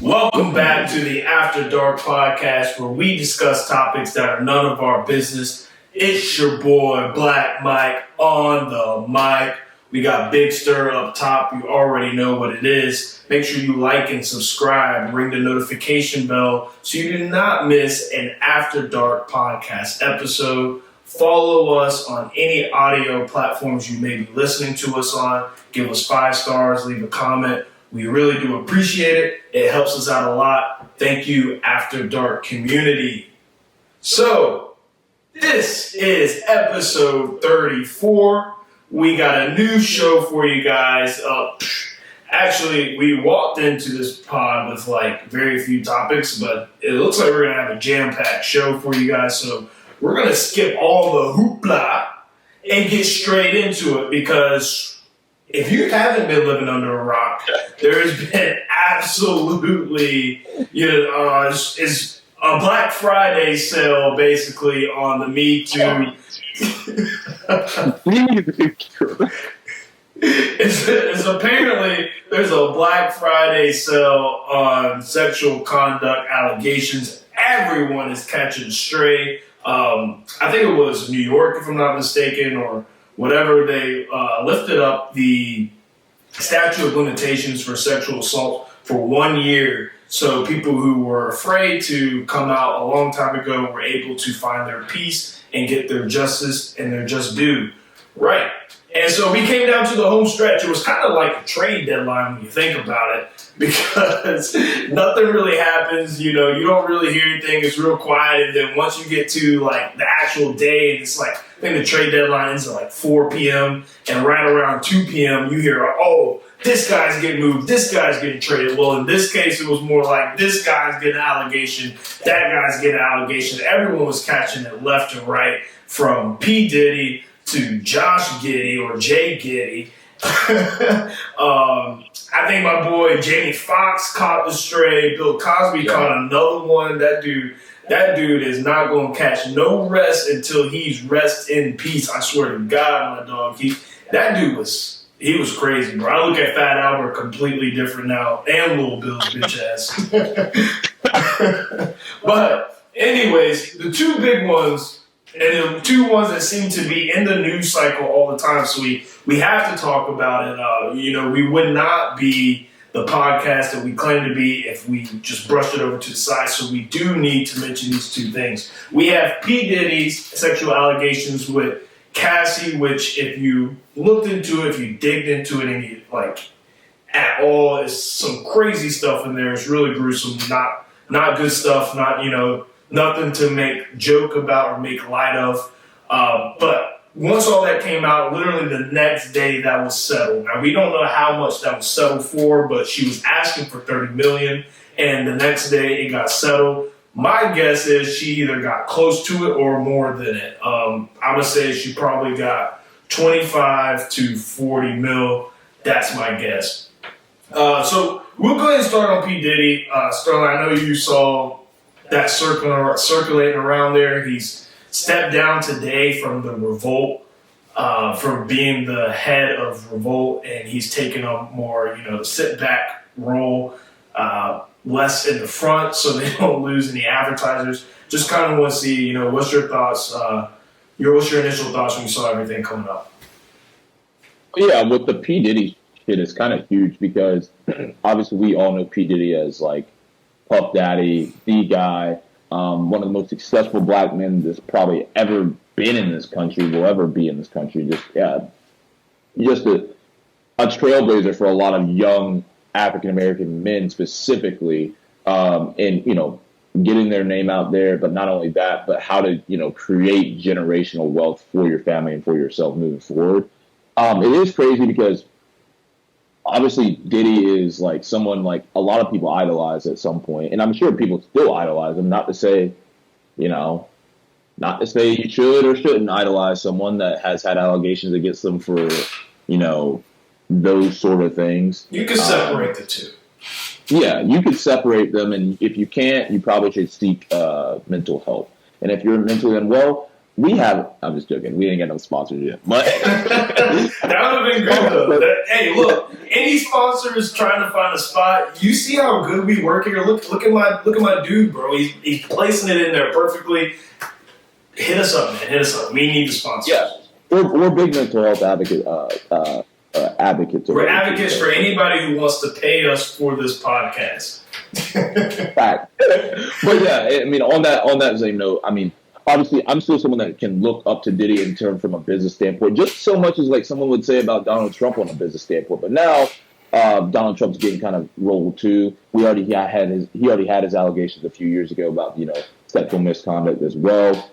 Welcome back to the After Dark podcast, where we discuss topics that are none of our business. It's your boy Black Mike on the mic. We got Big Stir up top. You already know what it is. Make sure you like and subscribe. Ring the notification bell so you do not miss an After Dark podcast episode. Follow us on any audio platforms you may be listening to us on. Give us 5 stars. Leave a comment. We really do appreciate it. It helps us out a lot. Thank you, After Dark community. So, this is episode 34. We got a new show for you guys. Actually, we walked into this pod with very few topics, but it looks like we're going to have a jam-packed show for you guys. So, we're going to skip all the hoopla and get straight into it because if you haven't been living under a rock, there has been absolutely, it's a Black Friday sale basically on the Me Too. It's apparently there's a Black Friday sale on sexual conduct allegations. Everyone is catching stray. I think it was New York, if I'm not mistaken, or whatever. They lifted up the statute of limitations for sexual assault for 1 year. So people who were afraid to come out a long time ago were able to find their peace and get their justice and their just due. Right. And so we came down to the home stretch. It was kind of like a trade deadline when you think about it, because nothing really happens. You don't really hear anything. It's real quiet. And then once you get to the actual day, and it's I think the trade deadline ends at 4 p.m. And right around 2 p.m. you hear, oh, this guy's getting moved. This guy's getting traded. Well, in this case, it was more like this guy's getting an allegation. That guy's getting an allegation. Everyone was catching it left and right, from P. Diddy to Josh Giddey or Jay Giddey. I think my boy Jamie Foxx caught the stray. Bill Cosby caught another one. That dude is not going to catch no rest until he's rest in peace. I swear to God, my dog. That dude was crazy, bro. I look at Fat Albert completely different now, and Lil Bill's bitch ass. But anyways, the two big ones, and the two ones that seem to be in the news cycle all the time, so we have to talk about it. We would not be the podcast that we claim to be if we just brushed it over to the side, so we do need to mention these two things. We have P. Diddy's sexual allegations with Cassie, which if you looked into it, if you digged into it, and you at all, it's some crazy stuff in there. It's really gruesome, not good stuff, nothing to make joke about or make light of. But once all that came out, literally the next day that was settled. Now we don't know how much that was settled for, but she was asking for $30 million, and the next day it got settled. My guess is she either got close to it or more than it. I would say she probably got 25 to 40 mil. That's my guess. So we'll go ahead and start on P. Diddy. Sterling, I know you saw that circulating around there. He's stepped down today from the Revolt, from being the head of Revolt, and he's taken a more, the sit back role, less in the front, so they don't lose any advertisers. Just kind of want to see, what's your thoughts? What's your initial thoughts when you saw everything coming up? Yeah, with the P. Diddy shit, it's kind of huge because obviously we all know P. Diddy as Puff Daddy, the guy, one of the most successful black men that's probably ever been in this country, will ever be in this country. Just a trailblazer for a lot of young African-American men specifically, and, getting their name out there, but not only that, but how to, create generational wealth for your family and for yourself moving forward. It is crazy because obviously Diddy is someone a lot of people idolize at some point, and I'm sure people still idolize him. Not to say you should or shouldn't idolize someone that has had allegations against them for, those sort of things. You can separate the two. Yeah, you could separate them, and if you can't, you probably should seek mental help. And if you're mentally unwell, I'm just joking. We ain't got no sponsors yet. But that would have been good, though. Hey, look, any sponsors trying to find a spot, you see how good we work here? Look at my dude, bro. He's placing it in there perfectly. Hit us up, man. Hit us up. We need the sponsors. Yeah. We're big mental health advocates. We're advocates for anybody who wants to pay us for this podcast. Fact. But yeah, I mean, on that same note, I mean, obviously, I'm still someone that can look up to Diddy in terms from a business standpoint, just so much as like someone would say about Donald Trump on a business standpoint. But now, Donald Trump's getting kind of rolled too. He already had his allegations a few years ago about sexual misconduct as well.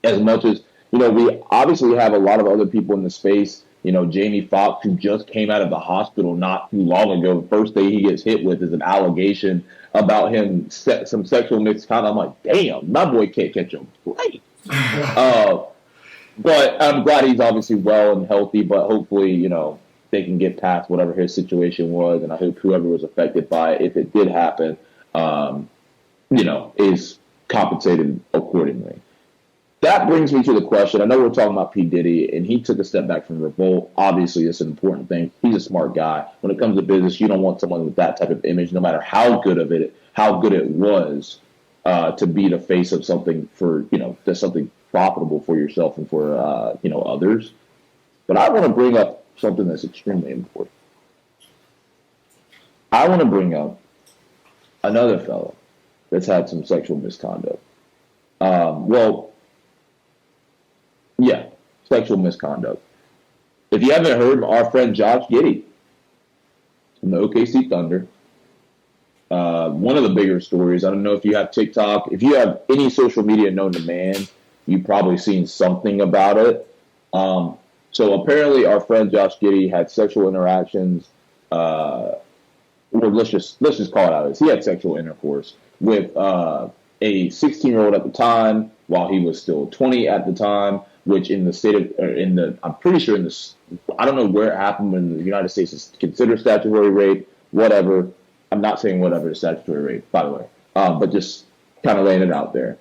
As much as we obviously have a lot of other people in the space. Jamie Foxx, who just came out of the hospital not too long ago. The first thing he gets hit with is an allegation about him some sexual misconduct. I'm like, damn, my boy can't catch a break. But I'm glad he's obviously well and healthy. But hopefully, they can get past whatever his situation was, and I hope whoever was affected by it, if it did happen, is compensated accordingly. That brings me to the question. I know we're talking about P. Diddy, and he took a step back from Revolt. Obviously, it's an important thing. He's a smart guy. When it comes to business, you don't want someone with that type of image, no matter how good it was, to be the face of something for, that's something profitable for yourself and for, others. But I want to bring up something that's extremely important. I want to bring up another fellow that's had some sexual misconduct. Sexual misconduct. If you haven't heard, our friend Josh Giddey from the OKC Thunder, one of the bigger stories. I don't know if you have TikTok. If you have any social media known to man, you've probably seen something about it. So apparently our friend Josh Giddey had sexual interactions, or let's just call it out as he had sexual intercourse with a 16-year-old at the time, while he was still 20 at the time, which in the state of, I'm pretty sure I don't know where it happened, in the United States is considered statutory rape, whatever. I'm not saying whatever is statutory rape, by the way, but just kind of laying it out there.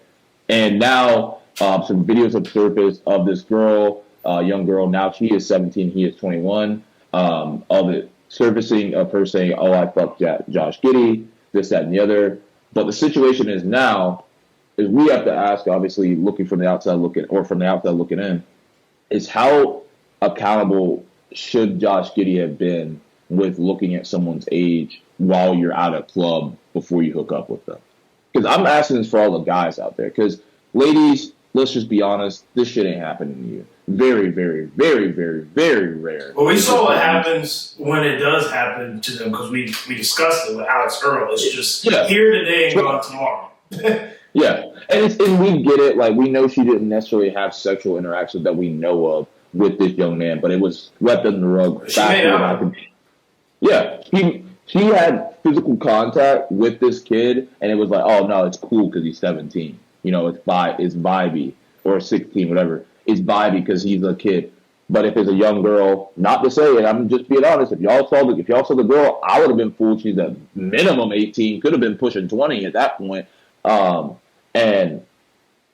And now some videos have surfaced of this girl, young girl. Now she is 17, he is 21, of it surfacing of her saying, "Oh, I fucked Josh Giddey," this, that, and the other. But the situation is now, is we have to ask, obviously, from the outside looking in, is how accountable should Josh Giddey have been with looking at someone's age while you're at a club before you hook up with them? Because I'm asking this for all the guys out there. Because ladies, let's just be honest, this shit ain't happening to you. Very, very, very, very, very rare. Well, we saw what happens when it does happen to them, because we discussed it with Alex Earl. It's just here today and gone tomorrow. Yeah, and we get it. Like, we know she didn't necessarily have sexual interactions that we know of with this young man, but it was swept under the rug. She had physical contact with this kid, and it was like, oh no, it's cool because he's 17. It's vibey, or 16, whatever. It's vibey because he's a kid. But if it's a young girl, not to say it, I'm just being honest. If y'all saw the girl, I would have been fooled. She's a minimum 18, could have been pushing 20 at that point. And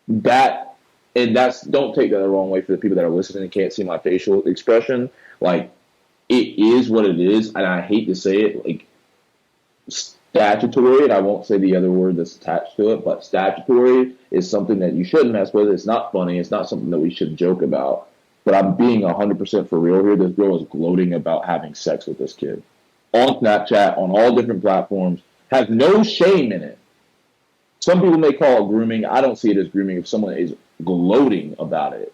that's, don't take that the wrong way for the people that are listening and can't see my facial expression. Like, it is what it is, and I hate to say it, like, statutory, and I won't say the other word that's attached to it, but statutory is something that you shouldn't mess with. It's not funny. It's not something that we should joke about. But I'm being 100% for real here. This girl is gloating about having sex with this kid on Snapchat, on all different platforms, has no shame in it. Some people may call it grooming. I don't see it as grooming if someone is gloating about it.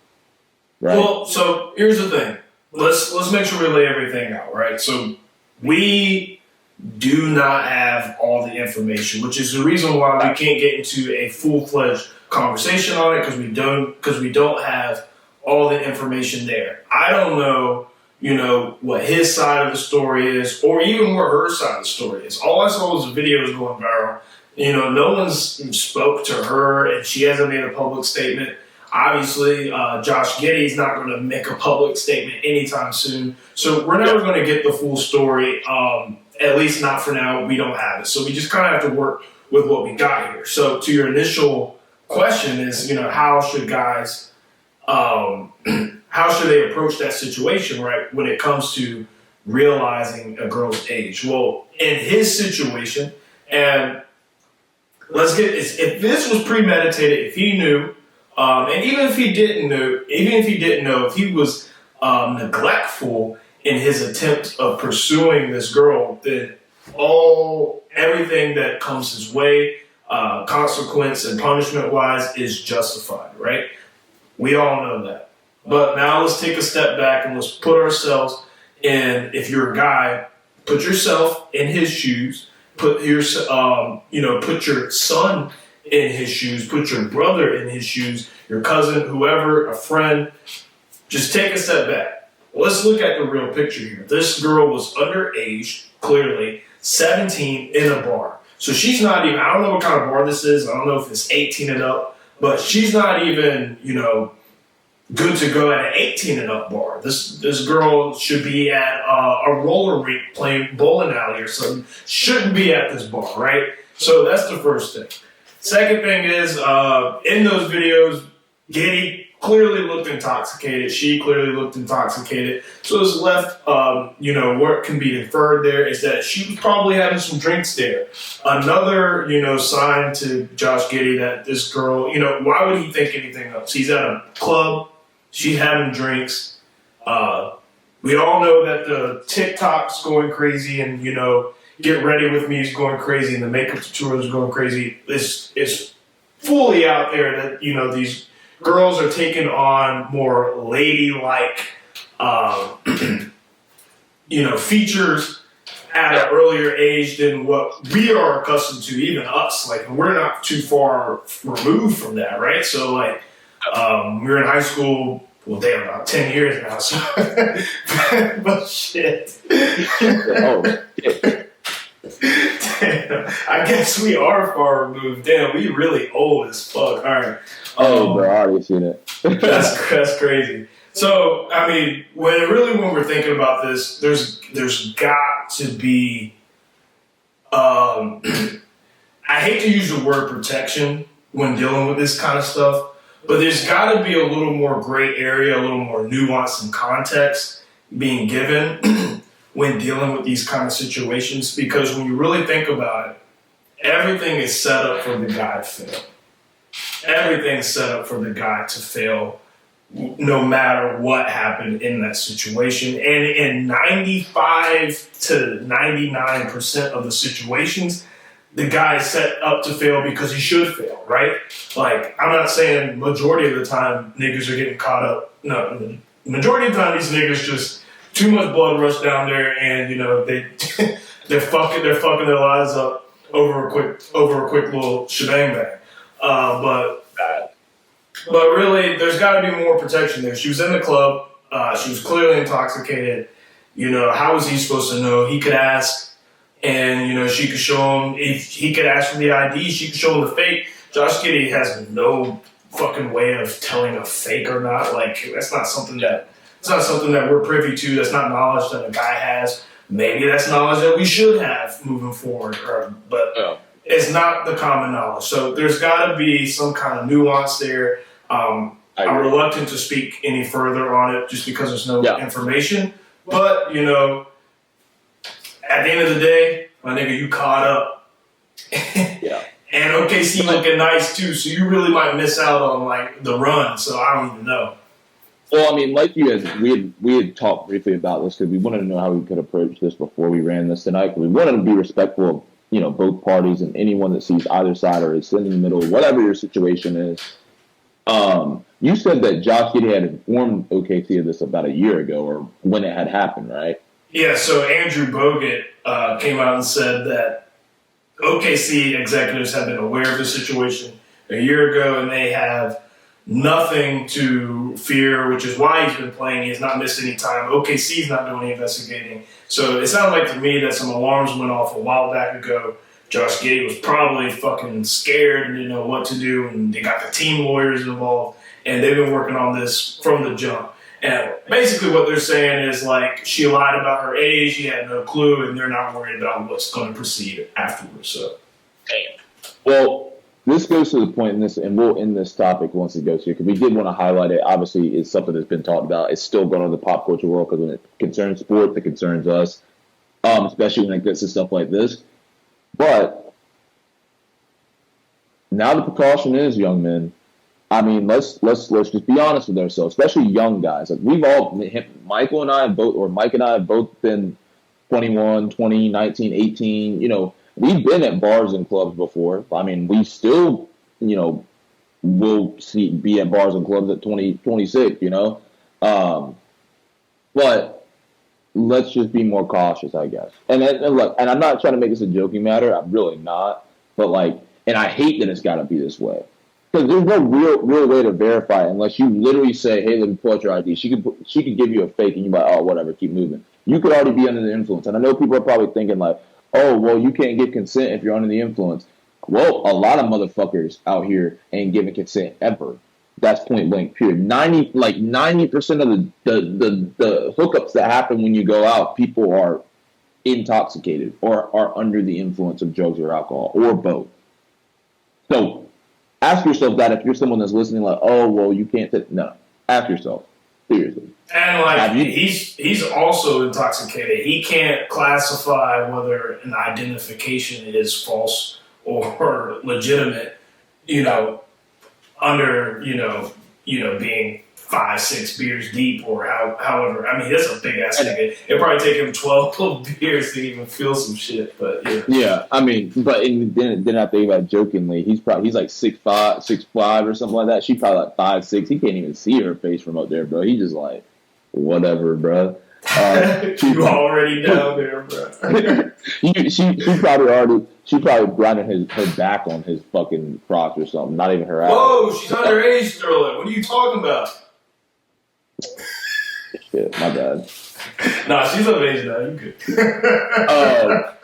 Right? Well, so here's the thing. Let's make sure we lay everything out, right? So we do not have all the information, which is the reason why we can't get into a full-fledged conversation on it, because we don't have all the information there. I don't know, what his side of the story is, or even what her side of the story is. All I saw was the videos going viral. No one's spoke to her, and she hasn't made a public statement. Obviously, Josh Giddey's not going to make a public statement anytime soon. So we're never going to get the full story, at least not for now. We don't have it. So we just kind of have to work with what we got here. So to your initial question is, how should guys how should they approach that situation, right, when it comes to realizing a girl's age? Well, in his situation, and let's get this, if this was premeditated, if he knew, and even if he didn't know, if he was neglectful in his attempt of pursuing this girl, then everything that comes his way, consequence and punishment wise, is justified, right? We all know that. But now let's take a step back and let's put ourselves in, if you're a guy, put yourself in his shoes, put your son in his shoes, put your brother in his shoes, your cousin, whoever, a friend. Just take a step back. Let's look at the real picture here. This girl was underage, clearly, 17 in a bar. So she's not even, I don't know what kind of bar this is. I don't know if it's 18 and up, but she's not even, good to go at an 18 and up bar. This girl should be at a roller rink playing bowling alley or something. Shouldn't be at this bar, right? So that's the first thing. Second thing is, in those videos, Giddey clearly looked intoxicated. She clearly looked intoxicated. So it's left, what can be inferred there is that she was probably having some drinks there. Another, sign to Josh Giddey that this girl, why would he think anything else? He's at a club. She's having drinks. We all know that the TikTok's going crazy and, Get Ready With Me is going crazy and the makeup tutorial is going crazy. It's fully out there that, these girls are taking on more ladylike, features at an earlier age than what we are accustomed to, even us. Like, we're not too far removed from that, right? So, we were in high school, about 10 years now, so. But shit. Oh, shit. Damn, I guess we are far removed. Damn, we really old as fuck. All right. Oh, bro, I already seen it. that's crazy. So, when we're thinking about this, there's got to be, I hate to use the word protection when dealing with this kind of stuff, but there's got to be a little more gray area, a little more nuance and context being given when dealing with these kind of situations, because when you really think about it, everything is set up for the guy to fail. Everything's set up for the guy to fail no matter what happened in that situation. And in 95 to 99% of the situations, the guy is set up to fail because he should fail, right? Like, I'm not saying majority of the time niggas are getting caught up. No, majority of the time these niggas just too much blood rush down there and, they're fucking their lives up over a quick little shebang bang. But really, there's got to be more protection there. She was in the club. She was clearly intoxicated. How was he supposed to know? He could ask, and, she could show him. If he could ask for the ID, she could show him the fake. Josh Giddey has no fucking way of telling a fake or not. Like, that's not something that we're privy to. That's not knowledge that a guy has. Maybe that's knowledge that we should have moving forward. But it's not the common knowledge. So there's got to be some kind of nuance there. I'm reluctant to speak any further on it just because there's no information. But, at the end of the day, my nigga, you caught up. Yeah. And OKC looking nice too, so you really might miss out on the run. So I don't even know. Well, like you guys, we had talked briefly about this because we wanted to know how we could approach this before we ran this tonight. We wanted to be respectful of both parties and anyone that sees either side or is in the middle, whatever your situation is. You said that Josh Giddey had informed OKC of this about a year ago, or when it had happened, right? Yeah. So Andrew Bogut came out and said that OKC executives have been aware of the situation a year ago, and they have nothing to fear, which is why he's been playing. He has not missed any time. OKC's not doing any investigating. So it sounds like to me that some alarms went off a while back ago. Josh Giddey was probably fucking scared and didn't know what to do, and they got the team lawyers involved, and they've been working on this from the jump. And basically what they're saying is, she lied about her age, he had no clue, and they're not worried about what's going to proceed afterwards. So, well, this goes to the point in this, and we'll end this topic once it goes here, because we did want to highlight it. Obviously, it's something that's been talked about. It's still going on in the pop culture world, because when it concerns sports, it concerns us, especially when it gets to stuff like this. But now the precaution is, young men. I mean, let's just be honest with ourselves, especially young guys. Like Mike and I have both been 21, 20, 19, 18, we've been at bars and clubs before. I mean, we still, will be at bars and clubs at 20, 26, But let's just be more cautious, I guess. And look, and I'm not trying to make this a joking matter. I'm really not. But and I hate that it's got to be this way. Because there's no real way to verify it unless you literally say, hey, let me pull out your ID. She could give you a fake and you're like, oh, whatever, keep moving. You could already be under the influence. And I know people are probably thinking oh, well, you can't give consent if you're under the influence. Well, a lot of motherfuckers out here ain't giving consent ever. That's point blank, period. 90% of the hookups that happen when you go out, people are intoxicated or are under the influence of drugs or alcohol or both. So ask yourself that if you're someone that's listening, oh, well, you can't. No, ask yourself. Seriously. And he's also intoxicated. He can't classify whether an identification is false or legitimate, under, being 5-6 beers deep or however. I mean, that's a big ass nigga. It'll probably take him 12 beers to even feel some shit, but yeah. Yeah, I mean, but then I think about it jokingly, he's like 6'5", 6'5" or something like that. She probably like 5'6". He can't even see her face from up there, bro. He just like, whatever, bro. You already down there, bro. She probably grinding her back on his fucking crotch or something. Not even her ass. Whoa, she's underage, Sterling. What are you talking about? Shit, my bad. Nah, she's of age now. You good.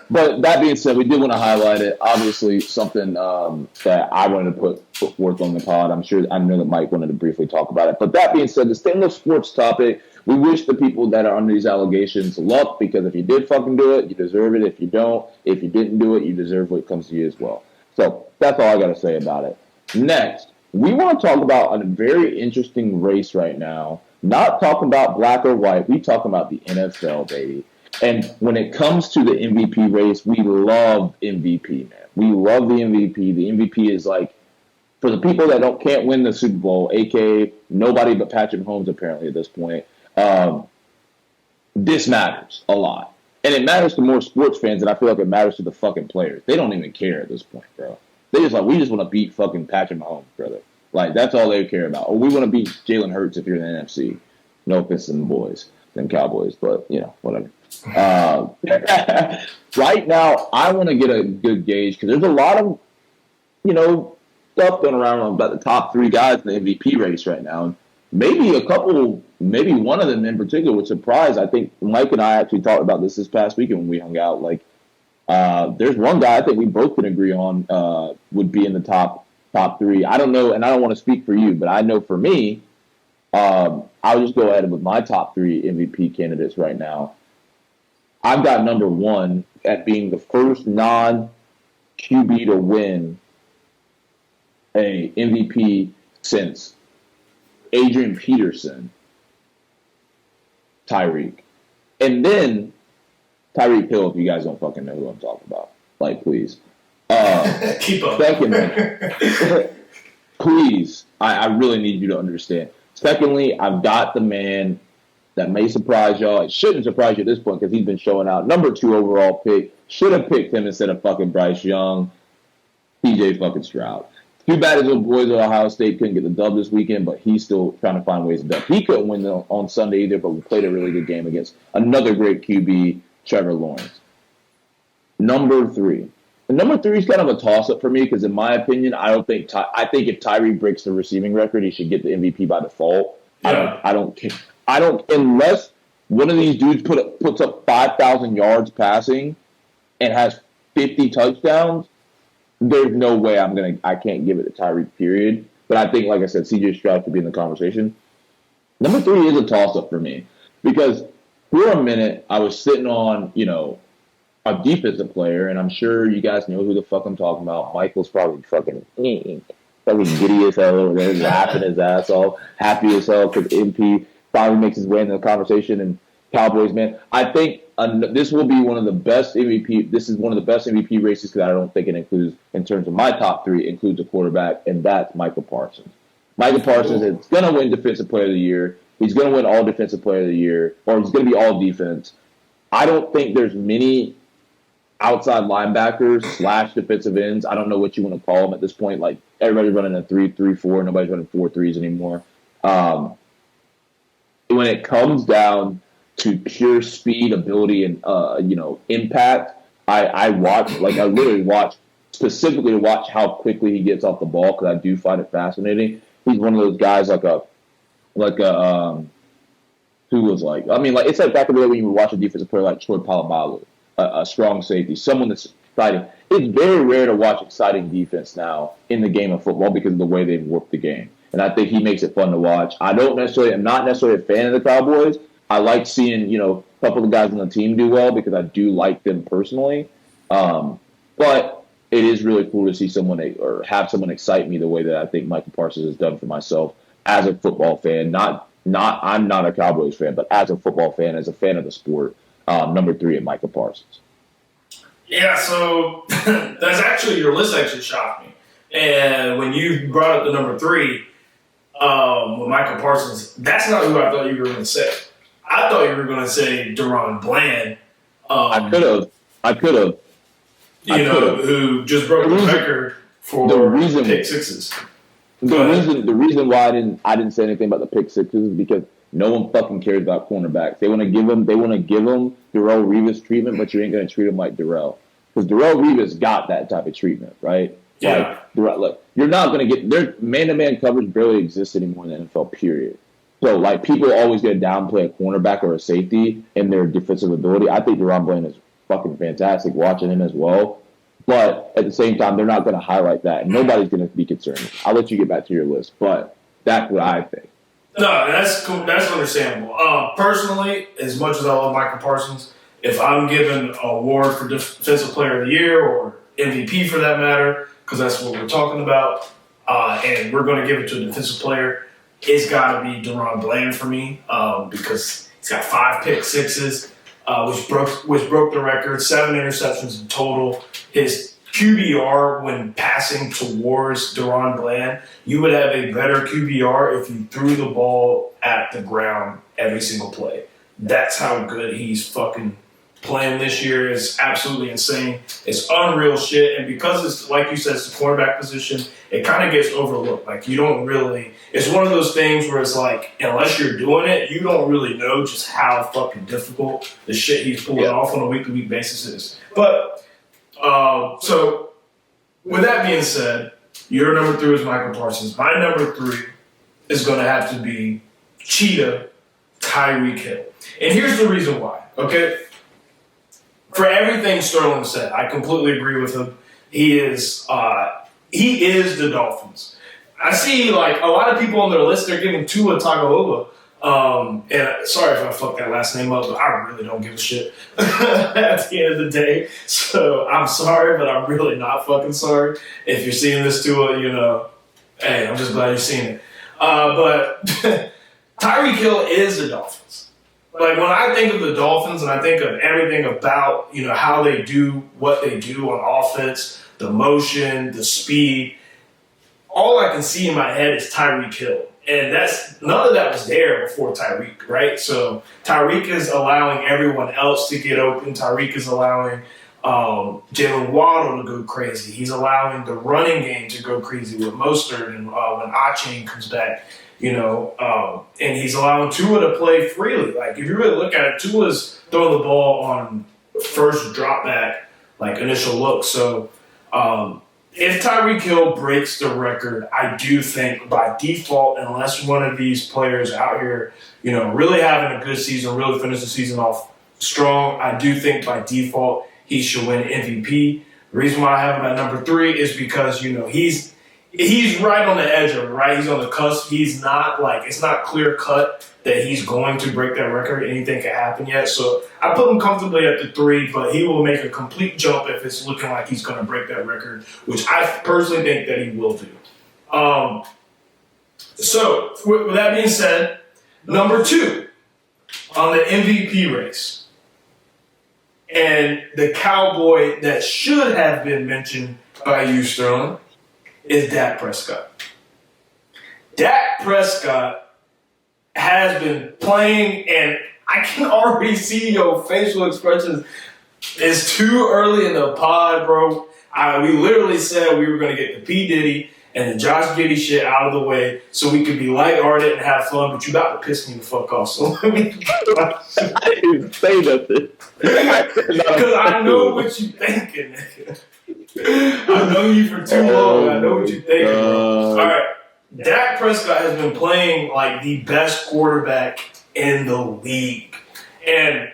But that being said, we did want to highlight it. Obviously, something that I wanted to put forth on the pod. I know that Mike wanted to briefly talk about it. But that being said, the stainless sports topic, we wish the people that are under these allegations luck, because if you did fucking do it, you deserve it. If you didn't do it, you deserve what comes to you as well. So that's all I got to say about it. Next, we want to talk about a very interesting race right now. Not talking about black or white. We talking about the NFL, baby. And when it comes to the MVP race, we love MVP, man. We love the MVP. The MVP is for the people that can't win the Super Bowl, a.k.a. nobody but Patrick Mahomes apparently at this point, this matters a lot. And it matters to more sports fans than I feel like it matters to the fucking players. They don't even care at this point, bro. They just we just want to beat fucking Patrick Mahomes, brother. That's all they care about. Or we want to beat Jalen Hurts if you're in the NFC. No offense to them boys, them Cowboys, but, whatever. Right now, I want to get a good gauge because there's a lot of, stuff going around about the top 3 guys in the MVP race right now. And maybe one of them in particular would surprise. I think Mike and I actually talked about this past weekend when we hung out. There's one guy I think we both can agree on would be in the top 3. I don't know, and I don't want to speak for you, but I know for me, I'll just go ahead with my top 3 MVP candidates right now. I've got number 1 at being the first non-QB to win a MVP since Adrian Peterson, Tyreek. And then Tyreek Hill, if you guys don't fucking know who I'm talking about. Please. Keep up. Secondly, please, I really need you to understand. Secondly, I've got the man that may surprise y'all. It shouldn't surprise you at this point because he's been showing out. Number 2 overall pick. Should have picked him instead of fucking Bryce Young. TJ fucking Stroud. Too bad his little boys at Ohio State couldn't get the dub this weekend, but he's still trying to find ways to dub. He couldn't win on Sunday either, but we played a really good game against another great QB, Trevor Lawrence. Number 3. And number 3 is kind of a toss-up for me because, in my opinion, I think if Tyree breaks the receiving record, he should get the MVP by default. Yeah. I don't care. Unless one of these dudes puts up 5,000 yards passing and has 50 touchdowns. There's no way I can't give it to Tyreek, period. But I think, like I said, CJ Stroud should be in the conversation. Number 3 is a toss-up for me because for a minute I was sitting on, a defensive player, and I'm sure you guys know who the fuck I'm talking about. Michael's probably fucking giddy as hell over there, laughing his ass off, happy as hell because MP finally makes his way into the conversation. And Cowboys, man, I think this will be one of the best MVP. This is one of the best MVP races because I don't think it includes, in terms of my top three, includes a quarterback, and that's Michael Parsons. Michael Parsons is going to win Defensive Player of the Year. He's going to win All Defensive Player of the Year, or he's going to be All Defense. I don't think there's many outside linebackers / defensive ends. I don't know what you want to call them at this point. Like, everybody's running a 3-3-4. Nobody's running 4-3s anymore. When it comes down to pure speed, ability, and impact, I literally watch specifically to watch how quickly he gets off the ball because I do find it fascinating. He's one of those guys it's like back in the day when you would watch a defensive player like Troy Polamalu, a strong safety, someone that's exciting. It's very rare to watch exciting defense now in the game of football because of the way they've worked the game. And I think he makes it fun to watch. I'm not necessarily a fan of the Cowboys. I like seeing, a couple of guys on the team do well because I do like them personally. But it is really cool to see someone or have someone excite me the way that I think Michael Parsons has done for myself as a football fan. I'm not a Cowboys fan, but as a football fan, as a fan of the sport, number 3 at Michael Parsons. Yeah, so that's actually, your list actually shocked me. And when you brought up the number 3, with Michael Parsons, that's not who I thought you were going to say. I thought you were going to say Deron Bland. I could have. Who just broke the record for pick sixes. The reason why I didn't say anything about the pick sixes is because no one fucking cares about cornerbacks. They want to give him Darrelle Revis treatment, but you ain't going to treat him like Darrelle. Because Darrelle Revis got that type of treatment, right? Yeah. Look, you're not going to get their man-to-man coverage barely exists anymore in the NFL, period. So, people always get to downplay a cornerback or a safety in their defensive ability. I think Deron Bland is fucking fantastic watching him as well. But at the same time, they're not going to highlight that. And nobody's going to be concerned. I'll let you get back to your list. But that's what I think. No, that's cool. That's understandable. Personally, as much as I love Michael Parsons, if I'm given an award for Defensive Player of the Year or MVP for that matter, because that's what we're talking about, and we're going to give it to a defensive player, it's got to be Deron Bland for me because he's got 5 pick sixes, which broke the record, 7 interceptions in total. His QBR when passing towards Deron Bland, you would have a better QBR if you threw the ball at the ground every single play. That's how good he's fucking playing this year. Is absolutely insane. It's unreal shit. And because it's, like you said, it's the cornerback position, it kind of gets overlooked. Like, you don't really, it's one of those things where it's like, unless you're doing it, you don't really know just how fucking difficult the shit he's pulling off on a week-to-week basis is. But, so, with that being said, your number 3 is Michael Parsons. My number 3 is going to have to be Cheetah Tyreek Hill. And here's the reason why, okay? For everything Sterling said, I completely agree with him. He is the Dolphins. I see, a lot of people on their list, they're giving Tua Tagovailoa. And sorry if I fucked that last name up, but I really don't give a shit at the end of the day. So I'm sorry, but I'm really not fucking sorry. If you're seeing this Tua, hey, I'm just glad you're seeing it. But Tyreek Hill is the Dolphins. When I think of the Dolphins and I think of everything about, how they do what they do on offense, the motion, the speed, all I can see in my head is Tyreek Hill. And none of that was there before Tyreek, right? So Tyreek is allowing everyone else to get open. Tyreek is allowing Jalen Waddle to go crazy. He's allowing the running game to go crazy with Mostert and when Achane comes back, and he's allowing Tua to play freely. If you really look at it, Tua's throwing the ball on first drop back, initial look. So if Tyreek Hill breaks the record, I do think by default, unless one of these players out here, really having a good season, really finish the season off strong, I do think by default he should win MVP. The reason why I have him at number 3 is because, he's right on the edge of it, right? He's on the cusp. He's not it's not clear cut that he's going to break that record. Anything can happen yet. So I put him comfortably at the 3, but he will make a complete jump if it's looking like he's going to break that record, which I personally think that he will do. So with that being said, number 2 on the MVP race, and the cowboy that should have been mentioned by you, Sterling, is Dak Prescott. Dak Prescott has been playing, and I can already see your facial expressions. It's too early in the pod, bro. We literally said we were going to get the P. Diddy and the Josh Giddey shit out of the way so we could be lighthearted and have fun, but you about to piss me the fuck off. So let me... I didn't say nothing. Because I know what you thinking, nigga. I know you for too long. I know what you thinking, bro. All right. Dak Prescott has been playing like the best quarterback in the league. And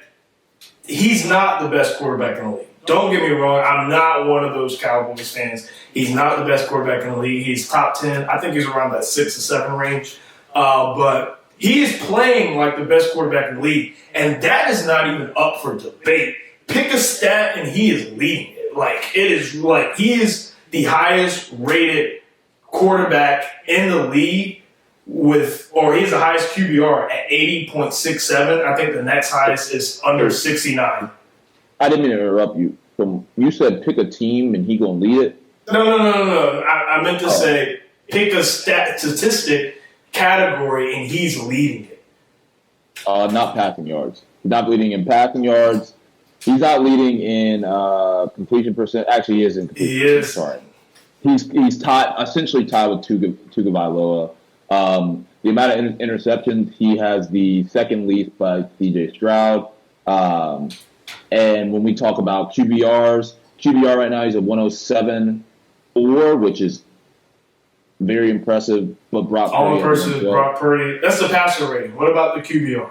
he's not the best quarterback in the league. Don't get me wrong. I'm not one of those Cowboys fans. He's not the best quarterback in the league. He's top 10. I think he's around that 6 or 7 range. But he is playing like the best quarterback in the league. And that is not even up for debate. Pick a stat and he is leading it. He is the highest rated quarterback in the league he's the highest QBR at 80.67. I think the next highest is under 69. I didn't mean to interrupt you. You said pick a team and he gonna lead it? No. I meant to say pick a statistic category and he's leading it. Not passing yards. He's not leading in passing yards. He's not leading in completion percent. Actually, he is in completion. He is. Sorry. He's essentially tied with Tagovailoa. The amount of interceptions, he has the second least by C.J. Stroud. And when we talk about QBR right now, he's at 107.4, which is very impressive. But Brock Purdy. That's the passer rating. What about the QBR?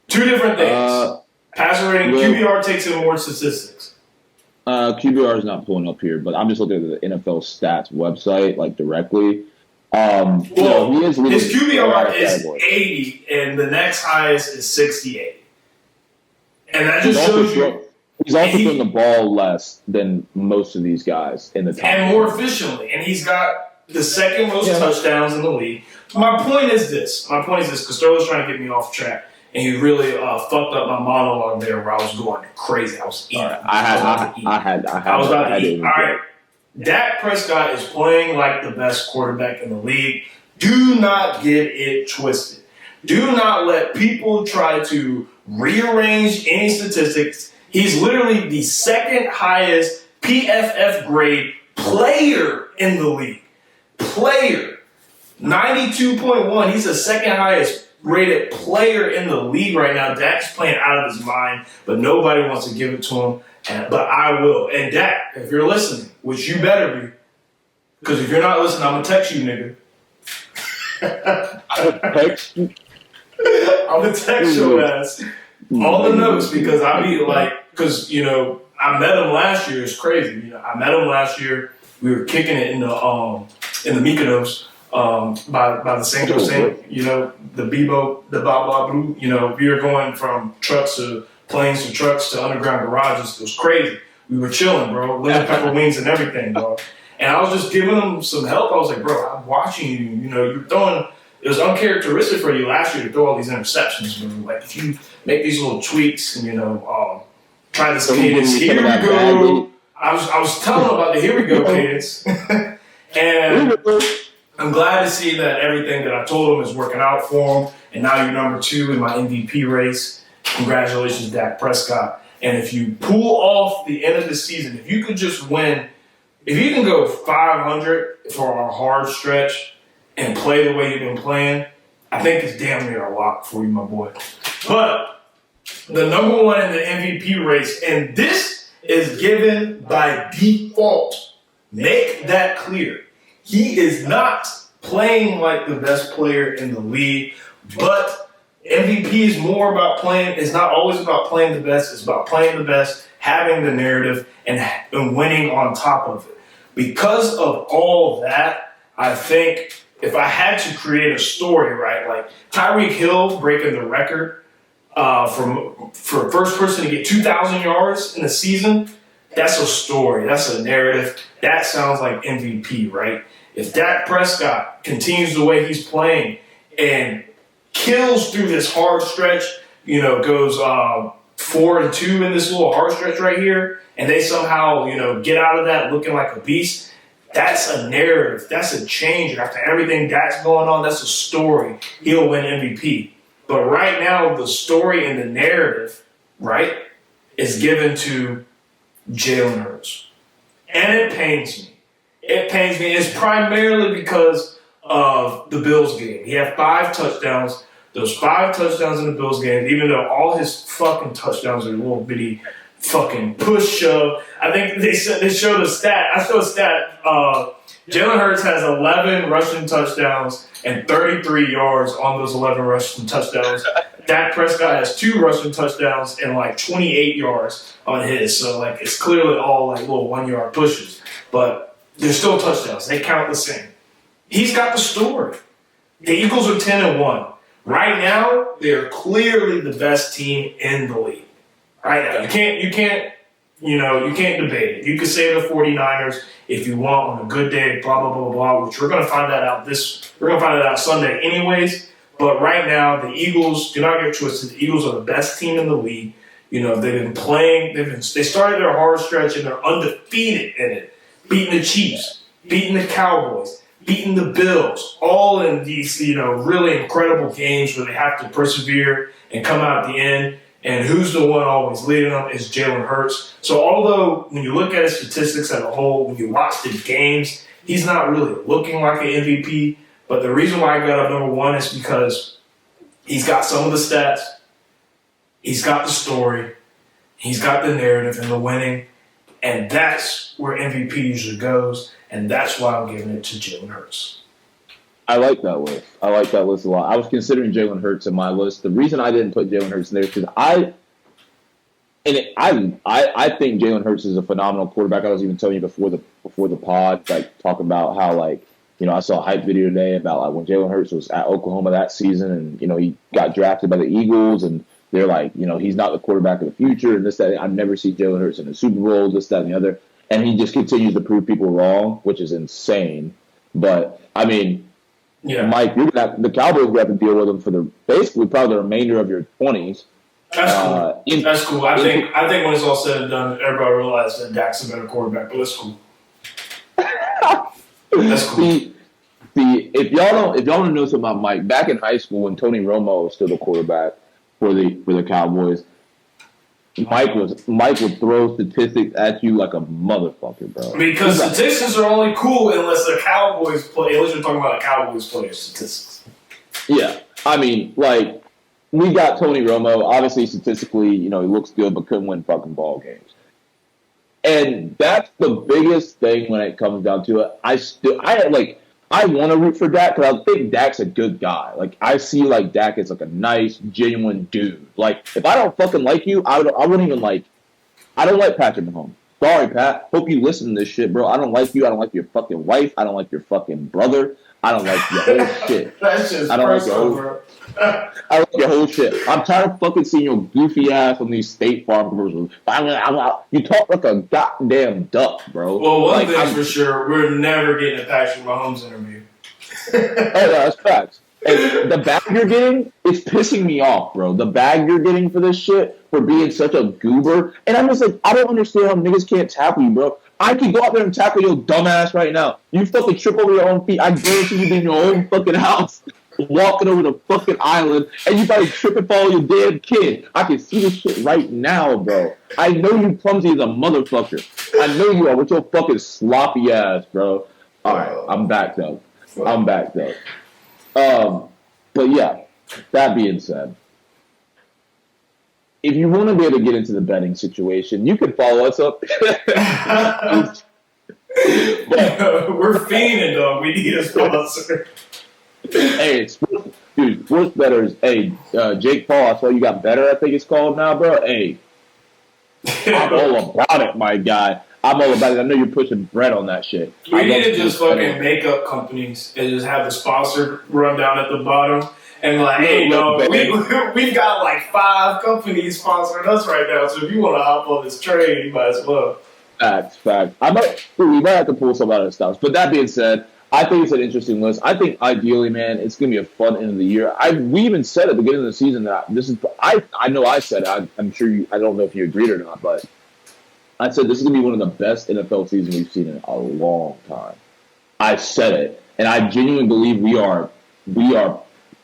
Two different things. Passer rating, QBR takes in more statistics. QBR is not pulling up here, but I'm just looking at the NFL stats website, like directly. His QBR is 80, and the next highest is 68. And that just shows you. He's also throwing the ball less than most of these guys in the top. And more efficiently. And he's got the second most touchdowns in the league. My point is this, because Sterling's trying to get me off track. And he really fucked up my monologue there where I was going crazy. I was eating. I was about to eat. All right. Dak Prescott is playing like the best quarterback in the league. Do not get it twisted. Do not let people try to rearrange any statistics. He's literally the second highest PFF grade player in the league. 92.1. He's the second highest rated player in the league right now. Dak's playing out of his mind, but nobody wants to give it to him. But I will. And Dak, if you're listening, which you better be, because if you're not listening, I'm going to text you, nigga. Text you? I'm going to text your ass all the notes because I be like, because, I met him last year. It's crazy. I met him last year. We were kicking it in the Mykonos. By the St. Jose, the Bebo, the blah, blah, blue, we were going from trucks to planes to trucks to underground garages. It was crazy. We were chilling, bro, lemon pepper wings and everything, bro. And I was just giving him some help. I was like, bro, I'm watching you. You're throwing, it was uncharacteristic for you last year to throw all these interceptions, bro. Like, if you make these little tweaks and, try this cadence, here we go. I was telling him about the here we go cadence. And I'm glad to see that everything that I told him is working out for him. And now you're number 2 in my MVP race. Congratulations, Dak Prescott. And if you pull off the end of the season, if you could just win, if you can go 500 for a hard stretch and play the way you've been playing, I think it's damn near a lock for you, my boy. But the number 1 in the MVP race, and this is given by default. Make that clear. He is not playing like the best player in the league, but MVP is more about playing. It's not always about playing the best. It's about playing the best, having the narrative, and winning on top of it. Because of all that, I think if I had to create a story, right, like Tyreek Hill breaking the record for first person to get 2,000 yards in a season, that's a story. That's a narrative. That sounds like MVP, right? If Dak Prescott continues the way he's playing and kills through this hard stretch, goes 4-2 in this little hard stretch right here, and they somehow, get out of that looking like a beast, that's a narrative. That's a change. After everything that's going on, that's a story. He'll win MVP. But right now, the story and the narrative, right, is given to Jalen Hurts. And it pains me. It pains me. It's primarily because of the Bills game. He had 5 touchdowns. Those 5 touchdowns in the Bills game, even though all his fucking touchdowns are little bitty fucking push shove. I think they showed a stat. I showed a stat. Jalen Hurts has 11 rushing touchdowns and 33 yards on those 11 rushing touchdowns. Dak Prescott has 2 rushing touchdowns and like 28 yards on his. So like it's clearly all like little 1-yard pushes, but they're still touchdowns. They count the same. He's got the story. The Eagles are 10-1. Right now, they're clearly the best team in the league. Right now, you can't debate it. You can say the 49ers if you want on a good day, blah blah blah blah. Which we're gonna find that out Sunday, anyways. But right now, the Eagles, do not get twisted. The Eagles are the best team in the league. They've been playing. They started their hard stretch and they're undefeated in it, beating the Chiefs, beating the Cowboys, beating the Bills, all in these, really incredible games where they have to persevere and come out at the end. And who's the one always leading them is Jalen Hurts. So although when you look at his statistics as a whole, when you watch the games, he's not really looking like an MVP. But the reason why I got up number 1 is because he's got some of the stats, he's got the story, he's got the narrative and the winning, and that's where MVP usually goes. And that's why I'm giving it to Jalen Hurts. I like that list. I like that list a lot. I was considering Jalen Hurts in my list. The reason I didn't put Jalen Hurts in there is because I think Jalen Hurts is a phenomenal quarterback. I was even telling you before the pod, like talking about how I saw a hype video today about when Jalen Hurts was at Oklahoma that season, and he got drafted by the Eagles, and they're like, he's not the quarterback of the future, and this that. I never see Jalen Hurts in the Super Bowl, this that and the other. And he just continues to prove people wrong, which is insane. But, I mean, Mike, the Cowboys will have to deal with him for basically probably the remainder of your 20s. That's cool. That's cool. I think when it's all said and done, everybody realizes that Dak's a better quarterback, but that's cool. That's cool. See, if y'all don't know something about Mike, back in high school when Tony Romo was still the quarterback for the Cowboys, Mike would throw statistics at you like a motherfucker, bro. Because statistics are only cool unless the Cowboys play. Unless you're talking about a Cowboys player statistics. Yeah, I mean, we got Tony Romo. Obviously, statistically, he looks good, but couldn't win fucking ball games. And that's the biggest thing when it comes down to it. I want to root for Dak because I think Dak's a good guy. I see Dak as a nice, genuine dude. If I don't fucking like you, I wouldn't even I don't like Patrick Mahomes. Sorry, Pat. Hope you listen to this shit, bro. I don't like you. I don't like your fucking wife. I don't like your fucking brother. I don't like your whole shit. That's just I don't like your whole. I like your whole shit. I'm tired of fucking seeing your goofy ass on these State Farm commercials. You talk like a goddamn duck, bro. Well, one thing's for sure, we're never getting a Patrick Mahomes interview. Oh, yeah, that's facts. And the bag you're getting, it's pissing me off, bro. The bag you're getting for this shit, for being such a goober. And I'm just I don't understand how niggas can't tackle you, bro. I could go out there and tackle your dumb ass right now. You fucking trip over your own feet. I guarantee you be in your own fucking house, walking over the fucking island, and you probably trip and fall your damn kid. I can see this shit right now, bro. I know you clumsy as a motherfucker. I know you are with your fucking sloppy ass, bro. All right, I'm back though. But yeah, that being said, if you want to be able to get into the betting situation, you can follow us up. We're fiending, dog. We need a sponsor. Hey, sports bettors. Hey, Jake Paul, I saw you got better, I think it's called now, bro. Hey, I'm all about it, my guy. I'm all about it. I know you're pushing bread on that shit. We need to just fucking make up companies and just have the sponsor run down at the bottom and be like, hey, no, we've got like 5 companies sponsoring us right now, so if you want to hop on this train, you might as well. Facts. We might have to pull some other stuff. But that being said, I think it's an interesting list. I think ideally, man, it's gonna be a fun end of the year. We even said at the beginning of the season that this is. I know I said it. I'm sure you. I don't know if you agreed or not, but I said this is gonna be one of the best NFL seasons we've seen in a long time. I said it, and I genuinely believe we are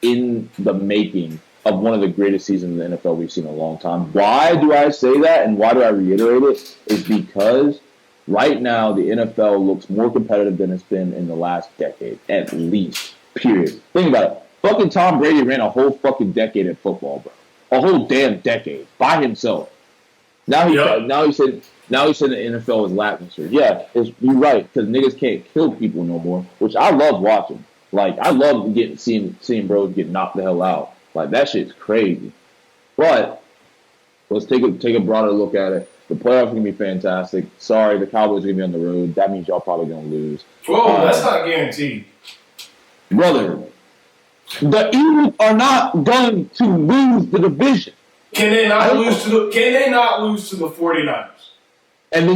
in the making of one of the greatest seasons in the NFL we've seen in a long time. Why do I say that, and why do I reiterate it? Is because right now the NFL looks more competitive than it's been in the last decade, at least. Period. Think about it. Fucking Tom Brady ran a whole fucking decade in football, bro. A whole damn decade by himself. Now he said the NFL is lackluster. Yeah, you're right, because niggas can't kill people no more, which I love watching. Like, I love seeing bros get knocked the hell out. Like, that shit's crazy. But let's take a broader look at it. The playoffs are going to be fantastic. Sorry, the Cowboys are going to be on the road. That means y'all probably going to lose. Whoa, that's not guaranteed. Brother, the Eagles are not going to lose the division. Can they not lose to the 49ers? And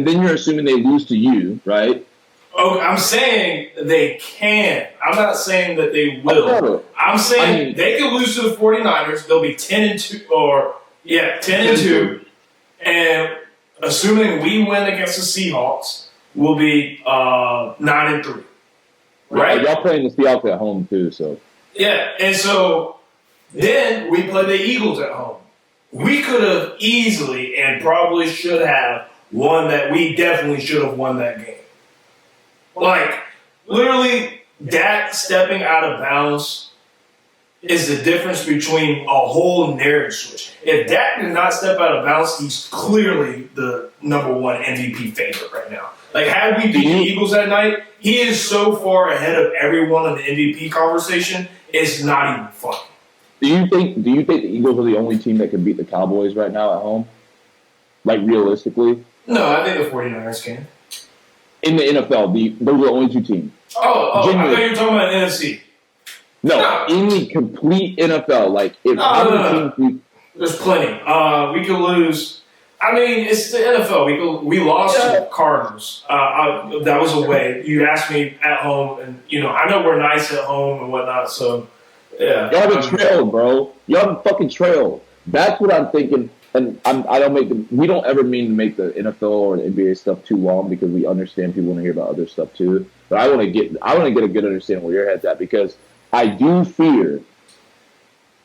then you're assuming they lose to you, right? Oh, I'm saying they can. I'm not saying that they will. I'm saying they can lose to the 49ers. They'll be 10-2 10-2. And assuming we win against the Seahawks, we'll be 9-3. Right? Y'all playing the Seahawks at home too, so. Yeah, and so then we play the Eagles at home. We could have easily and probably should have won that. We definitely should have won that game. Like, literally, Dak stepping out of bounds is the difference between a whole narrative switch. If Dak did not step out of bounds, he's clearly the number 1 MVP favorite right now. Like, had we beat the Eagles that night, he is so far ahead of everyone in the MVP conversation, it's not even funny. Do you think the Eagles are the only team that can beat the Cowboys right now at home? Like, realistically? No, I think the 49ers can. In the NFL, those are the only 2 teams. Oh, I thought you were talking about NFC. No, in the complete NFL. Like, if teams there's plenty. We could lose. I mean, it's the NFL. We lost to the Cardinals. That was a way. You asked me at home, and I know we're nice at home and whatnot. So, yeah. Y'all haven't trailed, bro. Y'all haven't fucking trailed. That's what I'm thinking. And we don't ever mean to make the NFL or the NBA stuff too long because we understand people want to hear about other stuff too. But I want to get a good understanding where your head's at, because I do fear,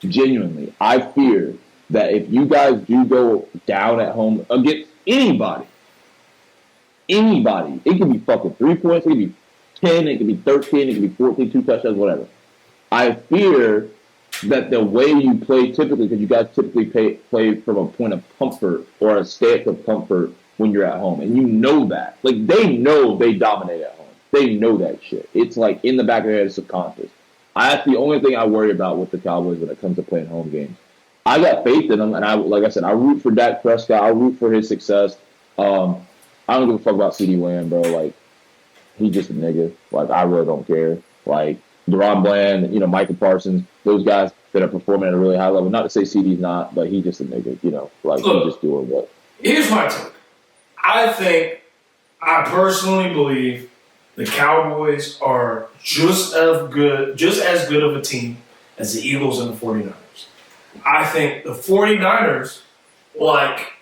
genuinely, that if you guys do go down at home against anybody, it can be fucking 3 points, it can be 10, it can be 13, it can be 14, 2 touchdowns, whatever. I fear that the way you play typically, because you guys typically play from a point of comfort or a state of comfort when you're at home. And you know that. Like, they know they dominate at home. They know that shit. It's like in the back of their head, subconscious. That's the only thing I worry about with the Cowboys when it comes to playing home games. I got faith in them, and like I said, I root for Dak Prescott. I root for his success. I don't give a fuck about CeeDee Lamb, bro. Like, he's just a nigga. Like, I really don't care. Like, Deron Bland, Michael Parsons, those guys that are performing at a really high level. Not to say CD's not, but he's just a nigga, Like, he's just doing what. Here's my take. I personally believe the Cowboys are just as good of a team as the Eagles and the 49ers. I think the 49ers, like